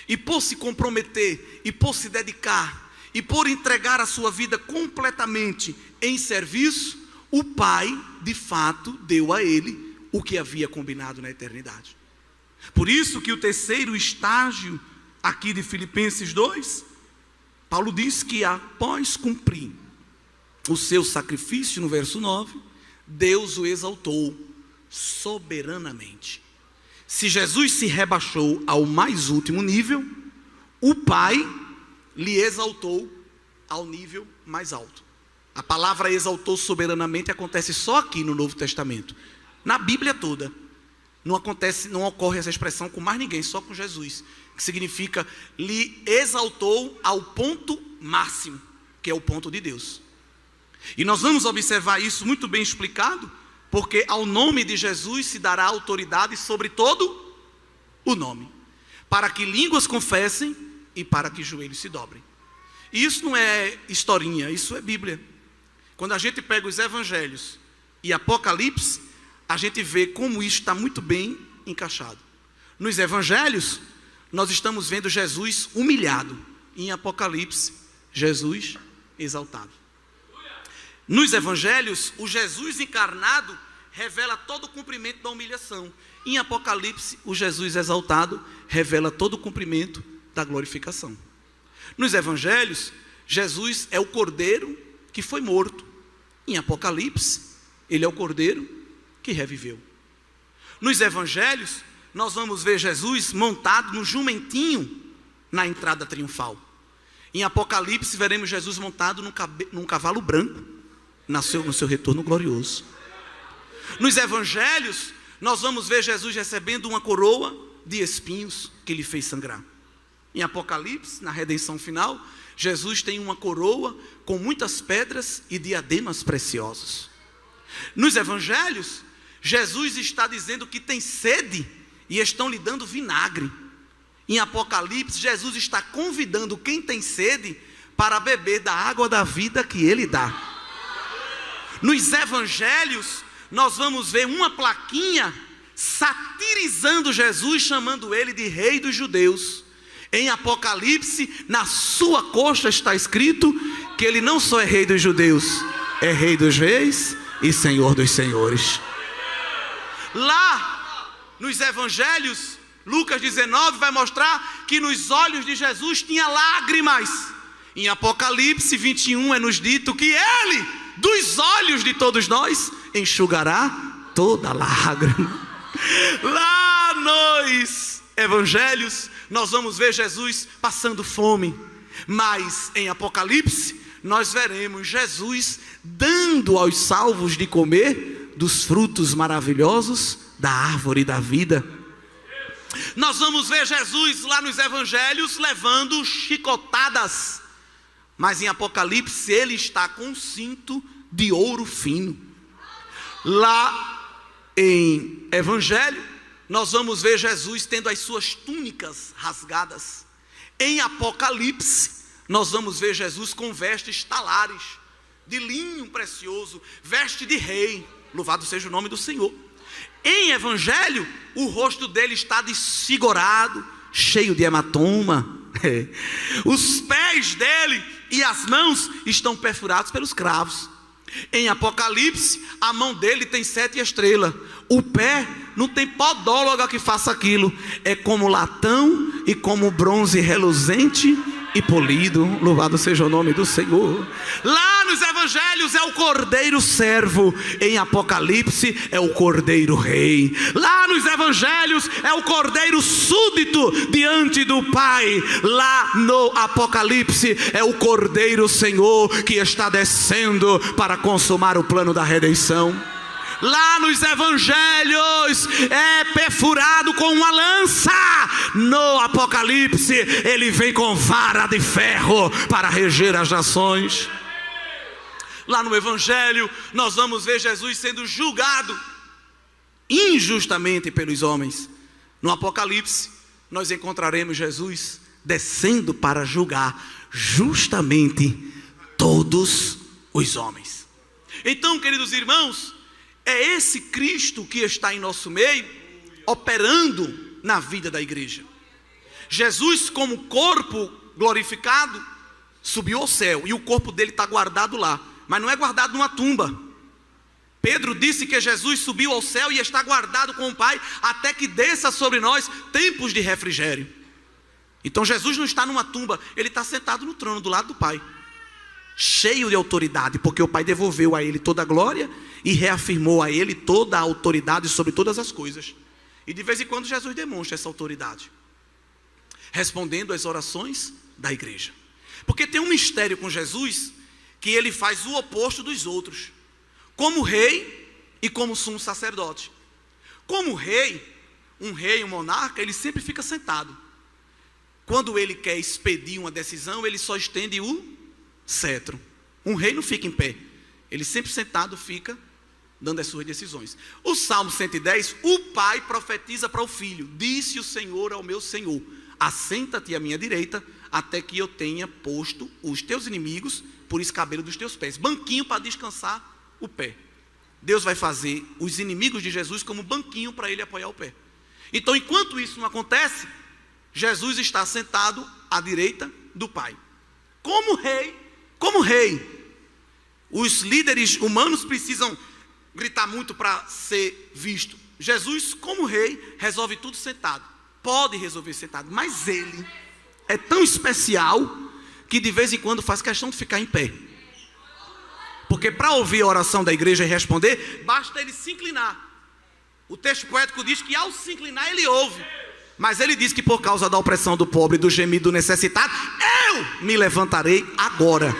E por se comprometer, e por se dedicar, e por entregar a sua vida completamente em serviço, o Pai, de fato, deu a ele o que havia combinado na eternidade. Por isso que o terceiro estágio aqui de Filipenses 2, Paulo diz que após cumprir o seu sacrifício, no verso 9, Deus o exaltou soberanamente. Se Jesus se rebaixou ao mais último nível, o Pai lhe exaltou ao nível mais alto. A palavra exaltou soberanamente acontece só aqui no Novo Testamento. Na Bíblia toda não ocorre essa expressão com mais ninguém, só com Jesus, que significa lhe exaltou ao ponto máximo, que é o ponto de Deus. E nós vamos observar isso muito bem explicado, porque ao nome de Jesus se dará autoridade sobre todo o nome, para que línguas confessem e para que joelhos se dobrem. E isso não é historinha, isso é Bíblia. Quando a gente pega os evangelhos e Apocalipse, a gente vê como isso está muito bem encaixado. Nos evangelhos, nós estamos vendo Jesus humilhado. Em Apocalipse, Jesus exaltado. Nos evangelhos, o Jesus encarnado revela todo o cumprimento da humilhação. Em Apocalipse, o Jesus exaltado revela todo o cumprimento da glorificação. Nos evangelhos, Jesus é o cordeiro que foi morto. Em Apocalipse, ele é o cordeiro que reviveu. Nos evangelhos, nós vamos ver Jesus montado no jumentinho na entrada triunfal. Em Apocalipse, veremos Jesus montado num cavalo branco no seu retorno glorioso. Nos evangelhos, nós vamos ver Jesus recebendo uma coroa de espinhos que lhe fez sangrar. Em Apocalipse, na redenção final, Jesus tem uma coroa com muitas pedras e diademas preciosos. Nos evangelhos, Jesus está dizendo que tem sede e estão lhe dando vinagre. Em Apocalipse, Jesus está convidando quem tem sede para beber da água da vida que ele dá. Nos evangelhos, nós vamos ver uma plaquinha satirizando Jesus, chamando ele de rei dos judeus. Em Apocalipse, na sua coxa está escrito que ele não só é rei dos judeus, é rei dos reis e senhor dos senhores. Lá nos evangelhos, Lucas 19 vai mostrar que nos olhos de Jesus tinha lágrimas. Em Apocalipse 21 é nos dito que ele, dos olhos de todos nós, enxugará toda lágrima. Lá nos evangelhos, nós vamos ver Jesus passando fome. Mas em Apocalipse, nós veremos Jesus dando aos salvos de comer dos frutos maravilhosos da árvore da vida. Nós vamos ver Jesus lá nos evangelhos levando chicotadas. Mas em Apocalipse ele está com um cinto de ouro fino. Lá em evangelho, nós vamos ver Jesus tendo as suas túnicas rasgadas. Em Apocalipse, nós vamos ver Jesus com vestes talares, de linho precioso, veste de rei. Louvado seja o nome do Senhor. Em evangelho, o rosto dele está desfigurado, cheio de hematoma. Os pés dele e as mãos estão perfurados pelos cravos. Em Apocalipse, a mão dele tem 7 estrelas. O pé não tem podóloga que faça aquilo. É como latão e como bronze reluzente e polido. Louvado seja o nome do Senhor. Lá nos evangelhos é o cordeiro servo. Em Apocalipse é o cordeiro rei. Lá nos evangelhos é o cordeiro súdito diante do Pai. Lá no Apocalipse é o cordeiro Senhor que está descendo para consumar o plano da redenção. Lá nos evangelhos é perfurado com uma lança. No Apocalipse ele vem com vara de ferro para reger as nações. Lá no evangelho nós vamos ver Jesus sendo julgado injustamente pelos homens. No Apocalipse nós encontraremos Jesus descendo para julgar justamente todos os homens. Então, queridos irmãos, é esse Cristo que está em nosso meio, operando na vida da igreja. Jesus, como corpo glorificado, subiu ao céu, e o corpo dele está guardado lá, mas não é guardado numa tumba. Pedro disse que Jesus subiu ao céu e está guardado com o Pai, até que desça sobre nós tempos de refrigério. Então Jesus não está numa tumba, ele está sentado no trono do lado do Pai, cheio de autoridade, porque o Pai devolveu a ele toda a glória e reafirmou a ele toda a autoridade sobre todas as coisas. E de vez em quando Jesus demonstra essa autoridade, respondendo às orações da igreja. Porque tem um mistério com Jesus, que ele faz o oposto dos outros, como rei e como sumo sacerdote. Como rei, um monarca, ele sempre fica sentado. Quando ele quer expedir uma decisão, ele só estende o cetro. Um rei não fica em pé, ele sempre sentado fica dando as suas decisões. O Salmo 110, o pai profetiza para o filho: disse o Senhor ao meu Senhor, assenta-te à minha direita, até que eu tenha posto os teus inimigos por escabelo dos teus pés. Banquinho para descansar o pé. Deus vai fazer os inimigos de Jesus como banquinho para ele apoiar o pé. Então, enquanto isso não acontece, Jesus está sentado à direita do Pai. Como rei, os líderes humanos precisam gritar muito para ser visto. Jesus, como rei, resolve tudo sentado. Pode resolver sentado, mas ele é tão especial que de vez em quando faz questão de ficar em pé. Porque para ouvir a oração da igreja e responder, basta ele se inclinar. O texto poético diz que ao se inclinar ele ouve. Mas ele diz que por causa da opressão do pobre, do gemido do necessitado, eu me levantarei agora,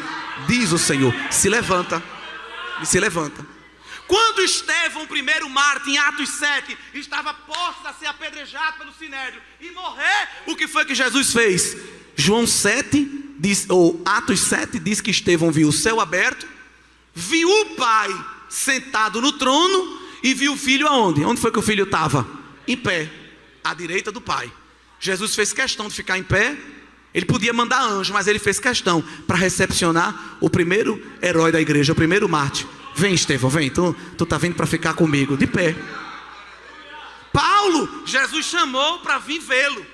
diz o Senhor. Se levanta, e se levanta. Quando Estevão, o primeiro mártir, em Atos 7, estava posto a ser apedrejado pelo Sinédrio e morrer, o que foi que Jesus fez? João 7, ou Atos 7, diz que Estevão viu o céu aberto, viu o Pai sentado no trono e viu o Filho aonde? Onde foi que o Filho estava? Em pé, à direita do Pai. Jesus fez questão de ficar em pé. Ele podia mandar anjo, mas ele fez questão para recepcionar o primeiro herói da igreja, o primeiro mártir. Vem, Estevão, vem, tu tá vindo para ficar comigo, de pé. Paulo, Jesus chamou para vir vê-lo,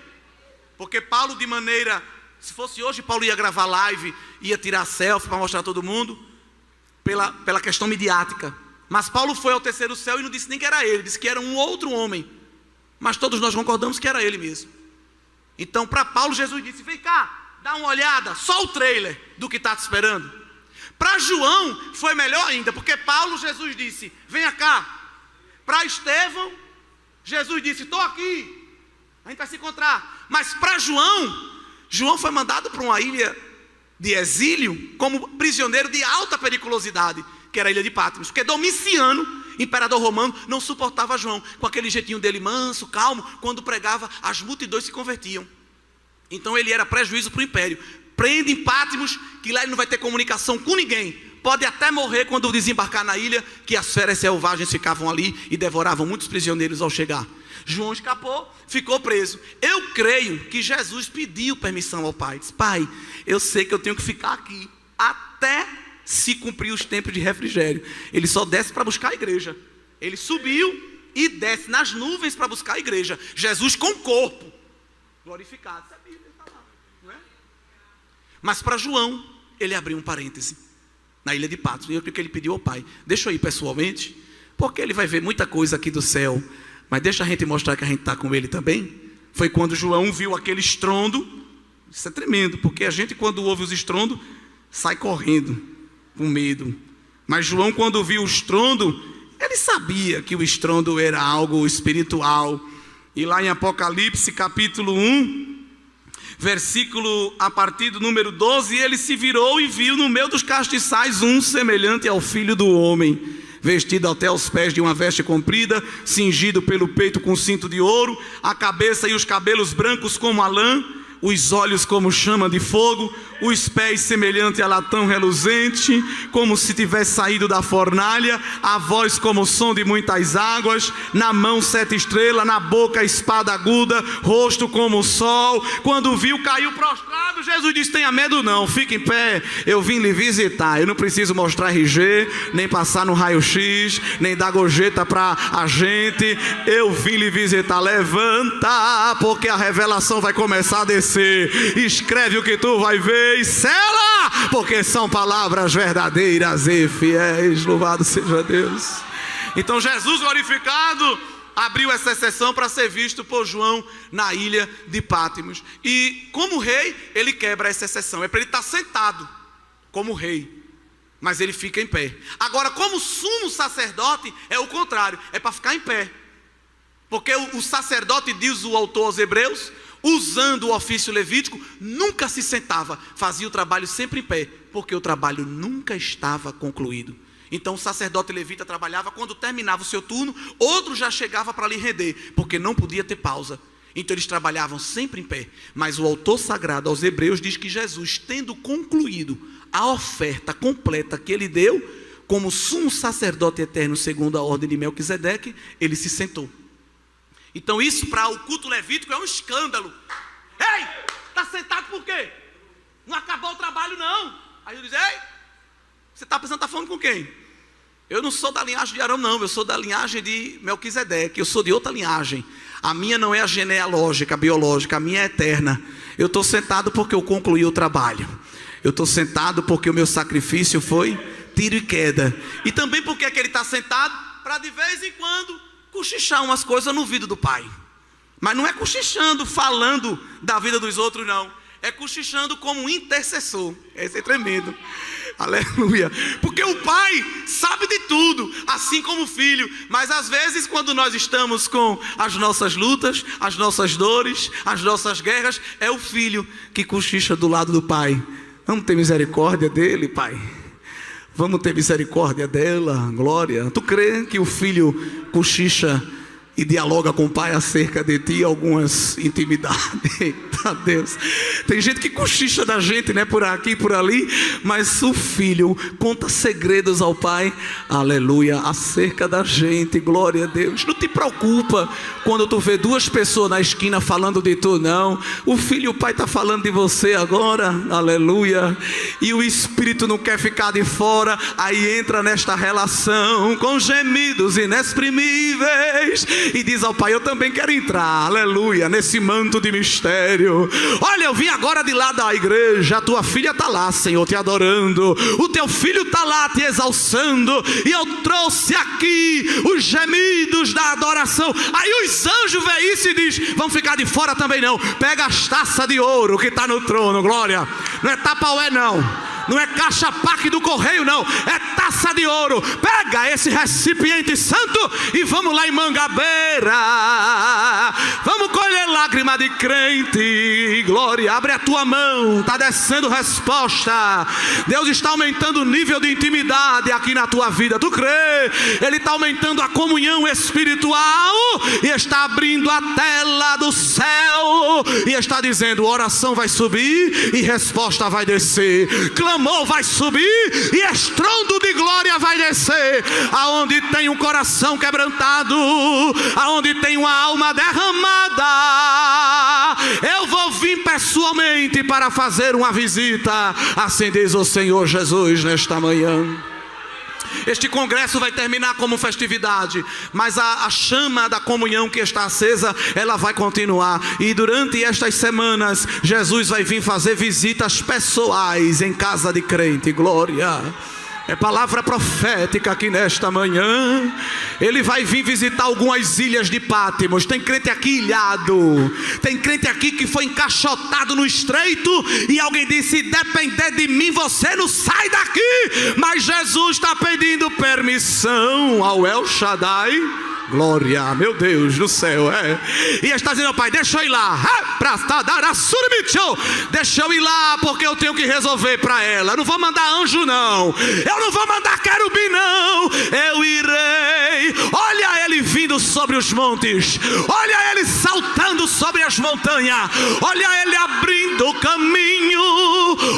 porque Paulo, de maneira, se fosse hoje, Paulo ia gravar live, ia tirar selfie para mostrar a todo mundo, pela questão midiática. Mas Paulo foi ao terceiro céu e não disse nem que era ele, disse que era um outro homem, mas todos nós concordamos que era ele mesmo. Então, para Paulo, Jesus disse: vem cá, dá uma olhada, só o trailer do que está te esperando. Para João foi melhor ainda, porque Paulo, Jesus disse: venha cá. Para Estevão, Jesus disse: estou aqui, a gente vai se encontrar. Mas para João foi mandado para uma ilha de exílio como prisioneiro de alta periculosidade, que era a ilha de Patmos, porque Domiciano, imperador romano, não suportava João, com aquele jeitinho dele manso, calmo. Quando pregava, as multidões se convertiam. Então ele era prejuízo para o império. Prende em Patmos, que lá ele não vai ter comunicação com ninguém. Pode até morrer quando desembarcar na ilha, que as feras selvagens ficavam ali e devoravam muitos prisioneiros ao chegar. João escapou, ficou preso. Eu creio que Jesus pediu permissão ao Pai. Disse: Pai, eu sei que eu tenho que ficar aqui até se cumprir os tempos de refrigério. Ele só desce para buscar a igreja. Ele subiu e desce nas nuvens para buscar a igreja. Jesus com o corpo glorificado. Isso é Bíblia, está lá, não é? Mas para João, ele abriu um parêntese na ilha de Patmos. E eu creio que ele pediu ao Pai: deixa eu ir pessoalmente, porque ele vai ver muita coisa aqui do céu, mas deixa a gente mostrar que a gente está com ele também. Foi quando João viu aquele estrondo. Isso é tremendo, porque a gente, quando ouve os estrondos, sai correndo com medo. Mas João, quando viu o estrondo, ele sabia que o estrondo era algo espiritual. E lá em Apocalipse capítulo 1, versículo a partir do número 12, ele se virou e viu no meio dos castiçais um semelhante ao Filho do Homem, vestido até aos pés de uma veste comprida, cingido pelo peito com cinto de ouro, a cabeça e os cabelos brancos como a lã, os olhos como chama de fogo, os pés semelhante a latão reluzente, como se tivesse saído da fornalha, a voz como o som de muitas águas, na mão 7 estrelas, na boca espada aguda, rosto como o sol. Quando viu, caiu prostrado. Jesus disse: tenha medo não, fique em pé, eu vim lhe visitar. Eu não preciso mostrar RG, nem passar no raio-x, nem dar gorjeta para a gente. Eu vim lhe visitar. Levanta, porque a revelação vai começar a descer. Escreve o que tu vai ver e sela, porque são palavras verdadeiras e fiéis. Louvado seja Deus. Então Jesus glorificado abriu essa exceção para ser visto por João na ilha de Patmos. E como rei, ele quebra essa exceção. É para ele estar sentado como rei, mas ele fica em pé. Agora, como sumo sacerdote, é o contrário, é para ficar em pé. Porque o sacerdote, diz o autor aos Hebreus, usando o ofício levítico, nunca se sentava, fazia o trabalho sempre em pé, porque o trabalho nunca estava concluído. Então o sacerdote levita trabalhava, quando terminava o seu turno, outro já chegava para lhe render, porque não podia ter pausa. Então eles trabalhavam sempre em pé. Mas o autor sagrado aos Hebreus diz que Jesus, tendo concluído a oferta completa que ele deu, como sumo sacerdote eterno segundo a ordem de Melquisedeque, ele se sentou. Então isso para o culto levítico é um escândalo. Ei, está sentado por quê? Não acabou o trabalho não. Aí eu digo: ei, você está pensando, está falando com quem? Eu não sou da linhagem de Arão não, eu sou da linhagem de Melquisedeque, eu sou de outra linhagem. A minha não é a genealógica, a biológica, a minha é eterna. Eu estou sentado porque eu concluí o trabalho. Eu estou sentado porque o meu sacrifício foi tiro e queda. E também porque é que ele está sentado? Para de vez em quando cochichar umas coisas no ouvido do Pai. Mas não é cochichando, falando da vida dos outros não. É cochichando como um intercessor. Esse é tremendo. Aleluia. Porque o Pai sabe de tudo, assim como o Filho. Mas às vezes, quando nós estamos com as nossas lutas, as nossas dores, as nossas guerras, é o Filho que cochicha do lado do Pai. Vamos ter misericórdia dele, Pai. Vamos ter misericórdia dela, glória. Tu crê que o filho cochicha e dialoga com o pai acerca de ti, algumas intimidades? Eita Deus, tem gente que cochicha da gente, né, por aqui, por ali, mas o filho conta segredos ao pai, aleluia, acerca da gente, glória a Deus. Não te preocupa quando tu vê duas pessoas na esquina falando de tu, não. O filho e o pai estão falando de você agora, aleluia, e o espírito não quer ficar de fora, aí entra nesta relação com gemidos inexprimíveis e diz ao pai: eu também quero entrar, aleluia, nesse manto de mistério. Olha, eu vim agora de lá da igreja, a tua filha está lá, Senhor, te adorando, o teu filho está lá te exalçando, e eu trouxe aqui os gemidos da adoração. Aí os anjos veem isso e diz: vão ficar de fora também não, pega as taças de ouro que está no trono, glória, não é tapaué não, não é caixa paque do correio não, é taça de ouro. Pega esse recipiente santo e vamos lá em Mangabeira, vamos colher lágrima de crente, glória. Abre a tua mão, está descendo resposta. Deus está aumentando o nível de intimidade aqui na tua vida, tu crê? Ele está aumentando a comunhão espiritual e está abrindo a tela do céu e está dizendo: oração vai subir e resposta vai descer, clamor vai subir e estrondo de glória vai descer. Aonde tem um coração quebrantado, aonde tem uma alma derramada, eu vou vir pessoalmente para fazer uma visita, assim diz o Senhor Jesus nesta manhã. Este congresso vai terminar como festividade, mas a chama da comunhão que está acesa, ela vai continuar. E durante estas semanas, Jesus vai vir fazer visitas pessoais em casa de crente, glória. É palavra profética aqui nesta manhã. Ele vai vir visitar algumas ilhas de Pátimos. Tem crente aqui ilhado, tem crente aqui que foi encaixotado no estreito e alguém disse: se depender de mim você não sai daqui. Mas Jesus está pedindo permissão ao El Shaddai, glória, meu Deus do céu, e está dizendo: pai, deixa eu ir lá, deixa eu ir lá, porque eu tenho que resolver para ela. Eu não vou mandar anjo não, eu não vou mandar querubim não, eu irei. Olha ele vindo sobre os montes, olha ele saltando sobre as montanhas, olha ele abrindo o caminho,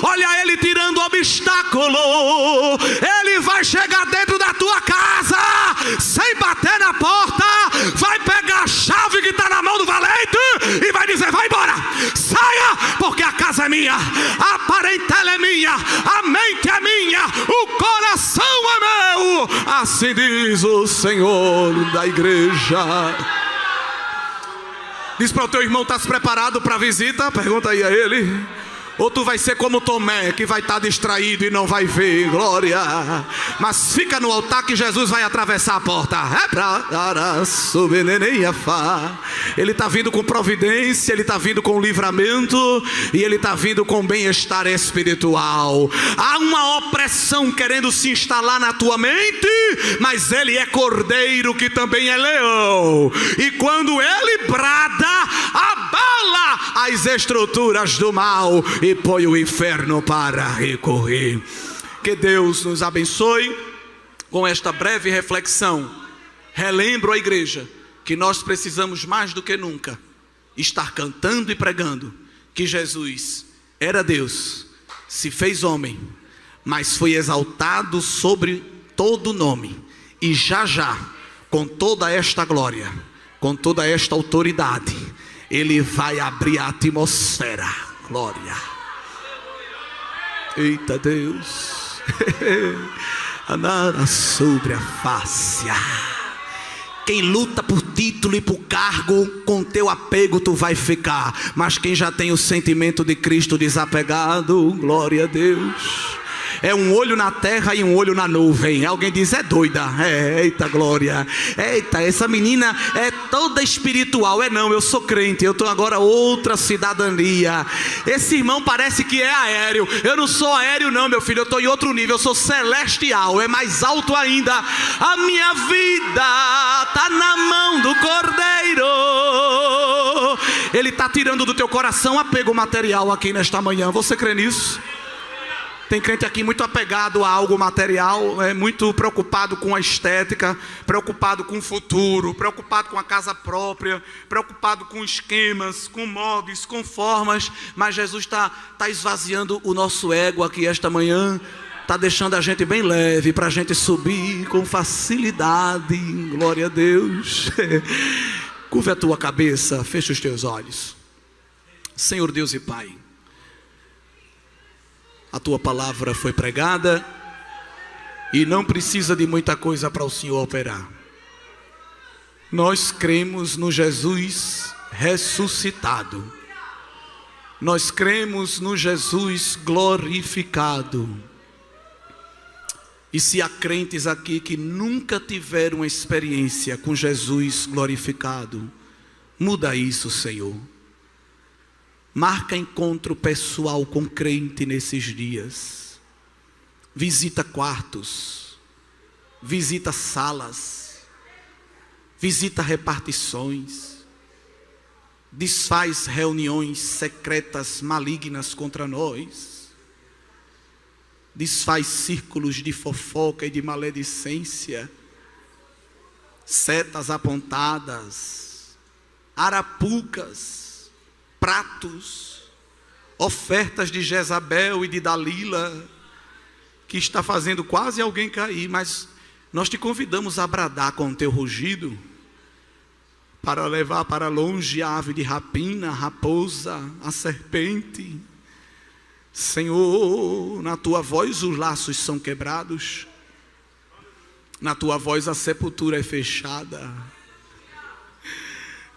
olha ele tirando o obstáculo. Ele vai chegar dentro da tua casa sem bater na porta, vai pegar a chave que está na mão do valente e vai dizer: vai embora, saia, porque a casa é minha, a parentela é minha, a mente é minha, o coração é meu. Assim diz o Senhor da igreja. Diz para o teu irmão: estás preparado para a visita? Pergunta aí a ele. Ou tu vai ser como Tomé, que vai estar distraído e não vai ver, glória. Mas fica no altar que Jesus vai atravessar a porta. Ele está vindo com providência, ele está vindo com livramento e ele está vindo com bem-estar espiritual. Há uma opressão querendo se instalar na tua mente, mas ele é cordeiro que também é leão. E quando ele brada, abala as estruturas do mal e põe o inferno para recorrer. Que Deus nos abençoe. Com esta breve reflexão, relembro à igreja que nós precisamos mais do que nunca estar cantando e pregando que Jesus era Deus, se fez homem, mas foi exaltado sobre todo nome, e já já, com toda esta glória, com toda esta autoridade, ele vai abrir a atmosfera, glória. Eita Deus, andar sobre a face. Quem luta por título e por cargo, com teu apego tu vai ficar. Mas quem já tem o sentimento de Cristo desapegado, glória a Deus, é um olho na terra e um olho na nuvem. Alguém diz: é doida. Eita glória, eita, essa menina é toda espiritual. Não, eu sou crente, eu estou agora outra cidadania. Esse irmão parece que é aéreo. Eu não sou aéreo não, meu filho, eu estou em outro nível, eu sou celestial, é mais alto ainda. A minha vida está na mão do Cordeiro. Ele está tirando do teu coração apego material aqui nesta manhã. Você crê nisso? Tem crente aqui muito apegado a algo material, muito preocupado com a estética, preocupado com o futuro, preocupado com a casa própria, preocupado com esquemas, com modos, com formas. Mas Jesus está esvaziando o nosso ego aqui esta manhã, está deixando a gente bem leve para a gente subir com facilidade. Glória a Deus. Curva a tua cabeça, fecha os teus olhos. Senhor Deus e Pai, a tua palavra foi pregada e não precisa de muita coisa para o Senhor operar. Nós cremos no Jesus ressuscitado. Nós cremos no Jesus glorificado. E se há crentes aqui que nunca tiveram uma experiência com Jesus glorificado, muda isso, Senhor. Marca encontro pessoal com crente nesses dias. Visita quartos, visita salas, visita repartições, desfaz reuniões secretas malignas contra nós, desfaz círculos de fofoca e de maledicência, setas apontadas, arapucas, pratos, ofertas de Jezabel e de Dalila, que está fazendo quase alguém cair. Mas nós te convidamos a bradar com o teu rugido, para levar para longe a ave de rapina, a raposa, a serpente. Senhor, na tua voz os laços são quebrados, na tua voz a sepultura é fechada,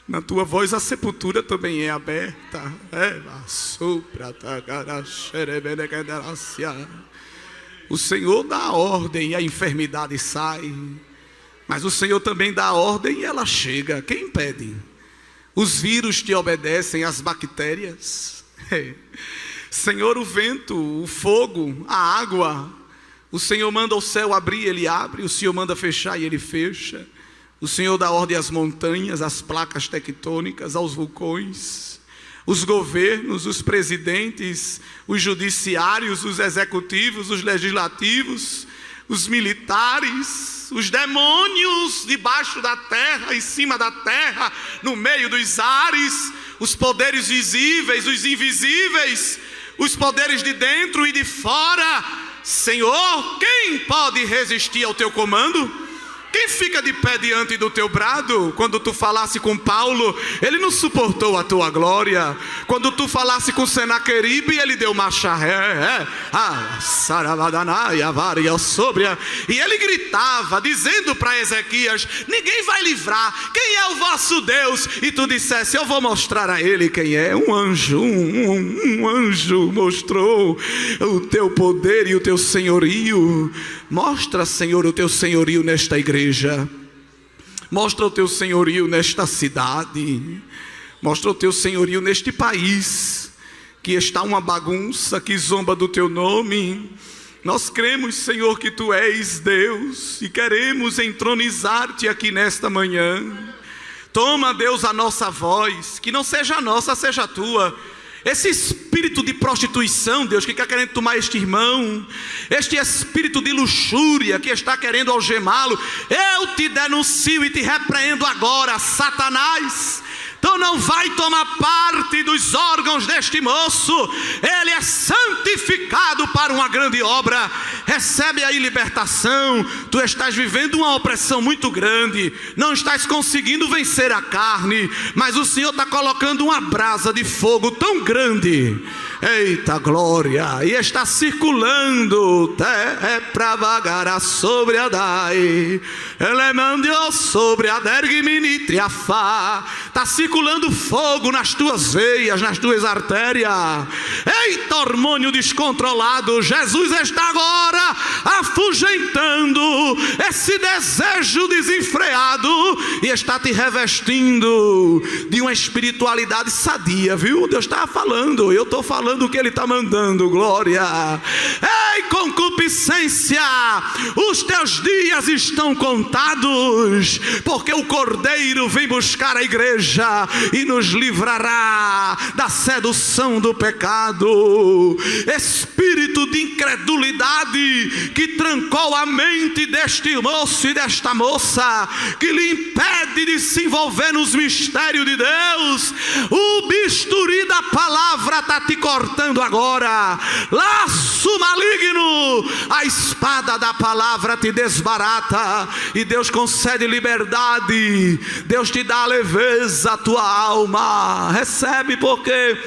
na tua voz a sepultura também é aberta. O Senhor dá a ordem e a enfermidade sai, mas o Senhor também dá a ordem e ela chega. Quem impede? Os vírus te obedecem, as bactérias. Senhor, o vento, o fogo, a água, o Senhor manda o céu abrir, Ele abre. O Senhor manda fechar e Ele fecha. O Senhor dá ordem às montanhas, às placas tectônicas, aos vulcões. Os governos, os presidentes, os judiciários, os executivos, os legislativos, os militares, os demônios debaixo da terra, em cima da terra, no meio dos ares, os poderes visíveis, os invisíveis, os poderes de dentro e de fora. Senhor, quem pode resistir ao teu comando? Quem fica de pé diante do teu brado? Quando tu falasse com Paulo, ele não suportou a tua glória. Quando tu falasse com Senaqueribe, ele deu marcha ré. E ele gritava, dizendo para Ezequias: ninguém vai livrar. Quem é o vosso Deus? E tu dissesse: eu vou mostrar a ele quem é. Um anjo, um anjo mostrou o teu poder e o teu senhorio. Mostra, Senhor, o teu senhorio nesta igreja. Mostra o teu senhorio nesta cidade. Mostra o teu senhorio neste país, que está uma bagunça, que zomba do teu nome. Nós cremos, Senhor, que tu és Deus e queremos entronizar-te aqui nesta manhã. Toma, Deus, a nossa voz, que não seja a nossa, seja a tua. Esse espírito de prostituição, Deus, que está querendo tomar este irmão, este espírito de luxúria que está querendo algemá-lo, eu te denuncio e te repreendo agora, Satanás. Tu não vai tomar parte dos órgãos deste moço. Ele é santificado para uma grande obra. Recebe aí libertação. Tu estás vivendo uma opressão muito grande, não estás conseguindo vencer a carne, mas o Senhor está colocando uma brasa de fogo tão grande, eita glória, e está circulando para vagar sobre a dai, ele mandou sobre a dergiminitriafá. Está circulando fogo nas tuas veias, nas tuas artérias. Eita, hormônio descontrolado, Jesus está agora afugentando esse desejo desenfreado e está te revestindo de uma espiritualidade sadia, viu? Deus está falando, eu estou falando o que Ele está mandando, glória. Ei, concupiscência concupiscência. Os teus dias estão contados, porque o Cordeiro vem buscar a igreja e nos livrará da sedução do pecado. Espírito de incredulidade que trancou a mente deste moço e desta moça, que lhe impede de se envolver nos mistérios de Deus, o bisturi da palavra está te cortando agora. Laço maligno, a espada da palavra te desbarata, e Deus concede liberdade. Deus te dá leveza à tua alma. Recebe, porque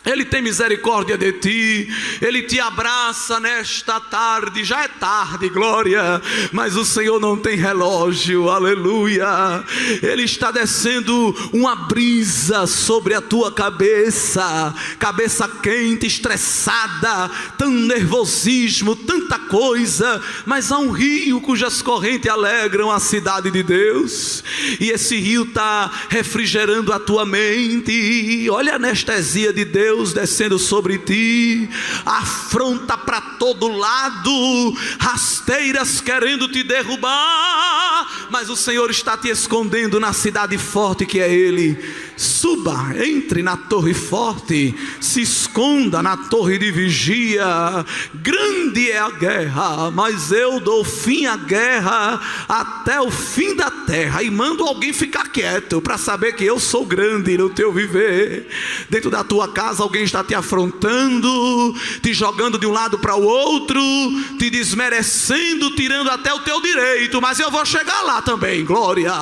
Ele tem misericórdia de ti. Ele te abraça nesta tarde. Já é tarde, glória, mas o Senhor não tem relógio, aleluia. Ele está descendo uma brisa sobre a tua cabeça, cabeça quente, estressada, tanto nervosismo, tanta coisa, mas há um rio cujas correntes alegram a cidade de Deus, e esse rio está refrigerando a tua mente. Olha a anestesia de Deus descendo sobre ti, afronta para todo lado, rasteiras querendo te derrubar, mas o Senhor está te escondendo na cidade forte que é Ele. Suba, entre na torre forte, se esconda na torre de vigia. Grande é a guerra, mas eu dou fim à guerra até o fim da terra, e mando alguém ficar quieto para saber que eu sou grande no teu viver. Dentro da tua casa alguém está te afrontando, te jogando de um lado para o outro, te desmerecendo, tirando até o teu direito, mas eu vou chegar lá também, glória.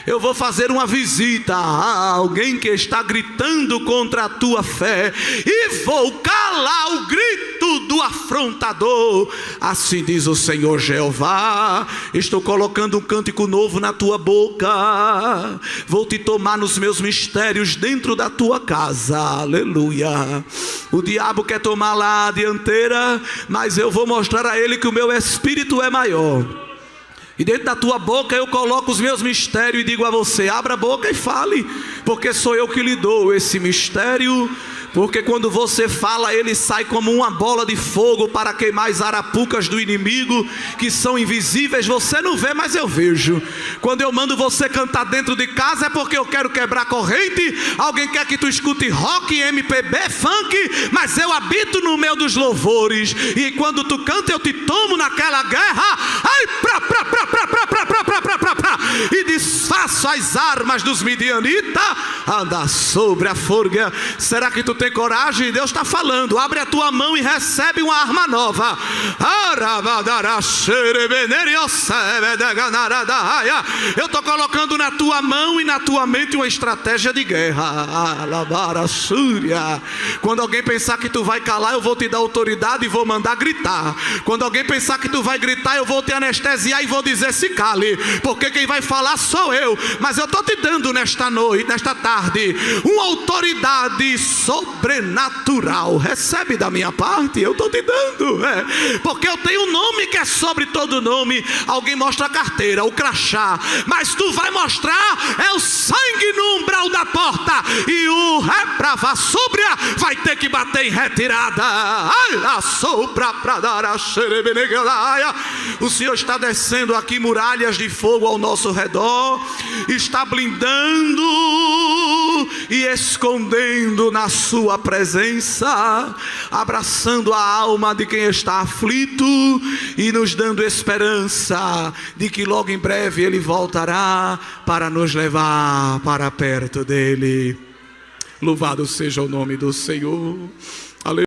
Eu vou fazer uma visita a alguém que está gritando contra a tua fé, e vou calar o grito do afrontador. Assim diz o Senhor Jeová: estou colocando um cântico novo na tua boca, vou te tomar nos meus mistérios dentro da tua casa, aleluia. O diabo quer tomar lá a dianteira, mas eu vou mostrar a ele que o meu espírito é maior. E dentro da tua boca eu coloco os meus mistérios e digo a você: abra a boca e fale, porque sou eu que lhe dou esse mistério. Porque quando você fala, ele sai como uma bola de fogo para queimar as arapucas do inimigo, que são invisíveis, você não vê, mas eu vejo. Quando eu mando você cantar dentro de casa, é porque eu quero quebrar corrente. Alguém quer que tu escute rock, MPB, funk, mas eu habito no meio dos louvores, e quando tu canta eu te tomo naquela guerra, e desfaço as armas dos midianitas. Anda sobre a forga. Será que tu tem coragem? Deus está falando: abre a tua mão e recebe uma arma nova. Eu estou colocando na tua mão e na tua mente uma estratégia de guerra. Quando alguém pensar que tu vai calar, eu vou te dar autoridade e vou mandar gritar. Quando alguém pensar que tu vai gritar, eu vou te anestesiar e vou dizer: se cale, porque quem vai falar sou eu. Mas eu estou te dando nesta noite, nesta tarde, uma autoridade sobrenatural. Recebe da minha parte, eu estou te dando, porque eu tenho um nome que é sobre todo nome. Alguém mostra a carteira, o crachá, mas tu vai mostrar é o sangue no umbral da porta, e o reprava súbria vai ter que bater em retirada. O Senhor está descendo aqui muralhas de fogo ao nosso redor, está blindando e escondendo na sua presença, abraçando a alma de quem está aflito e nos dando esperança de que logo em breve Ele voltará para nos levar para perto dEle. Louvado seja o nome do Senhor.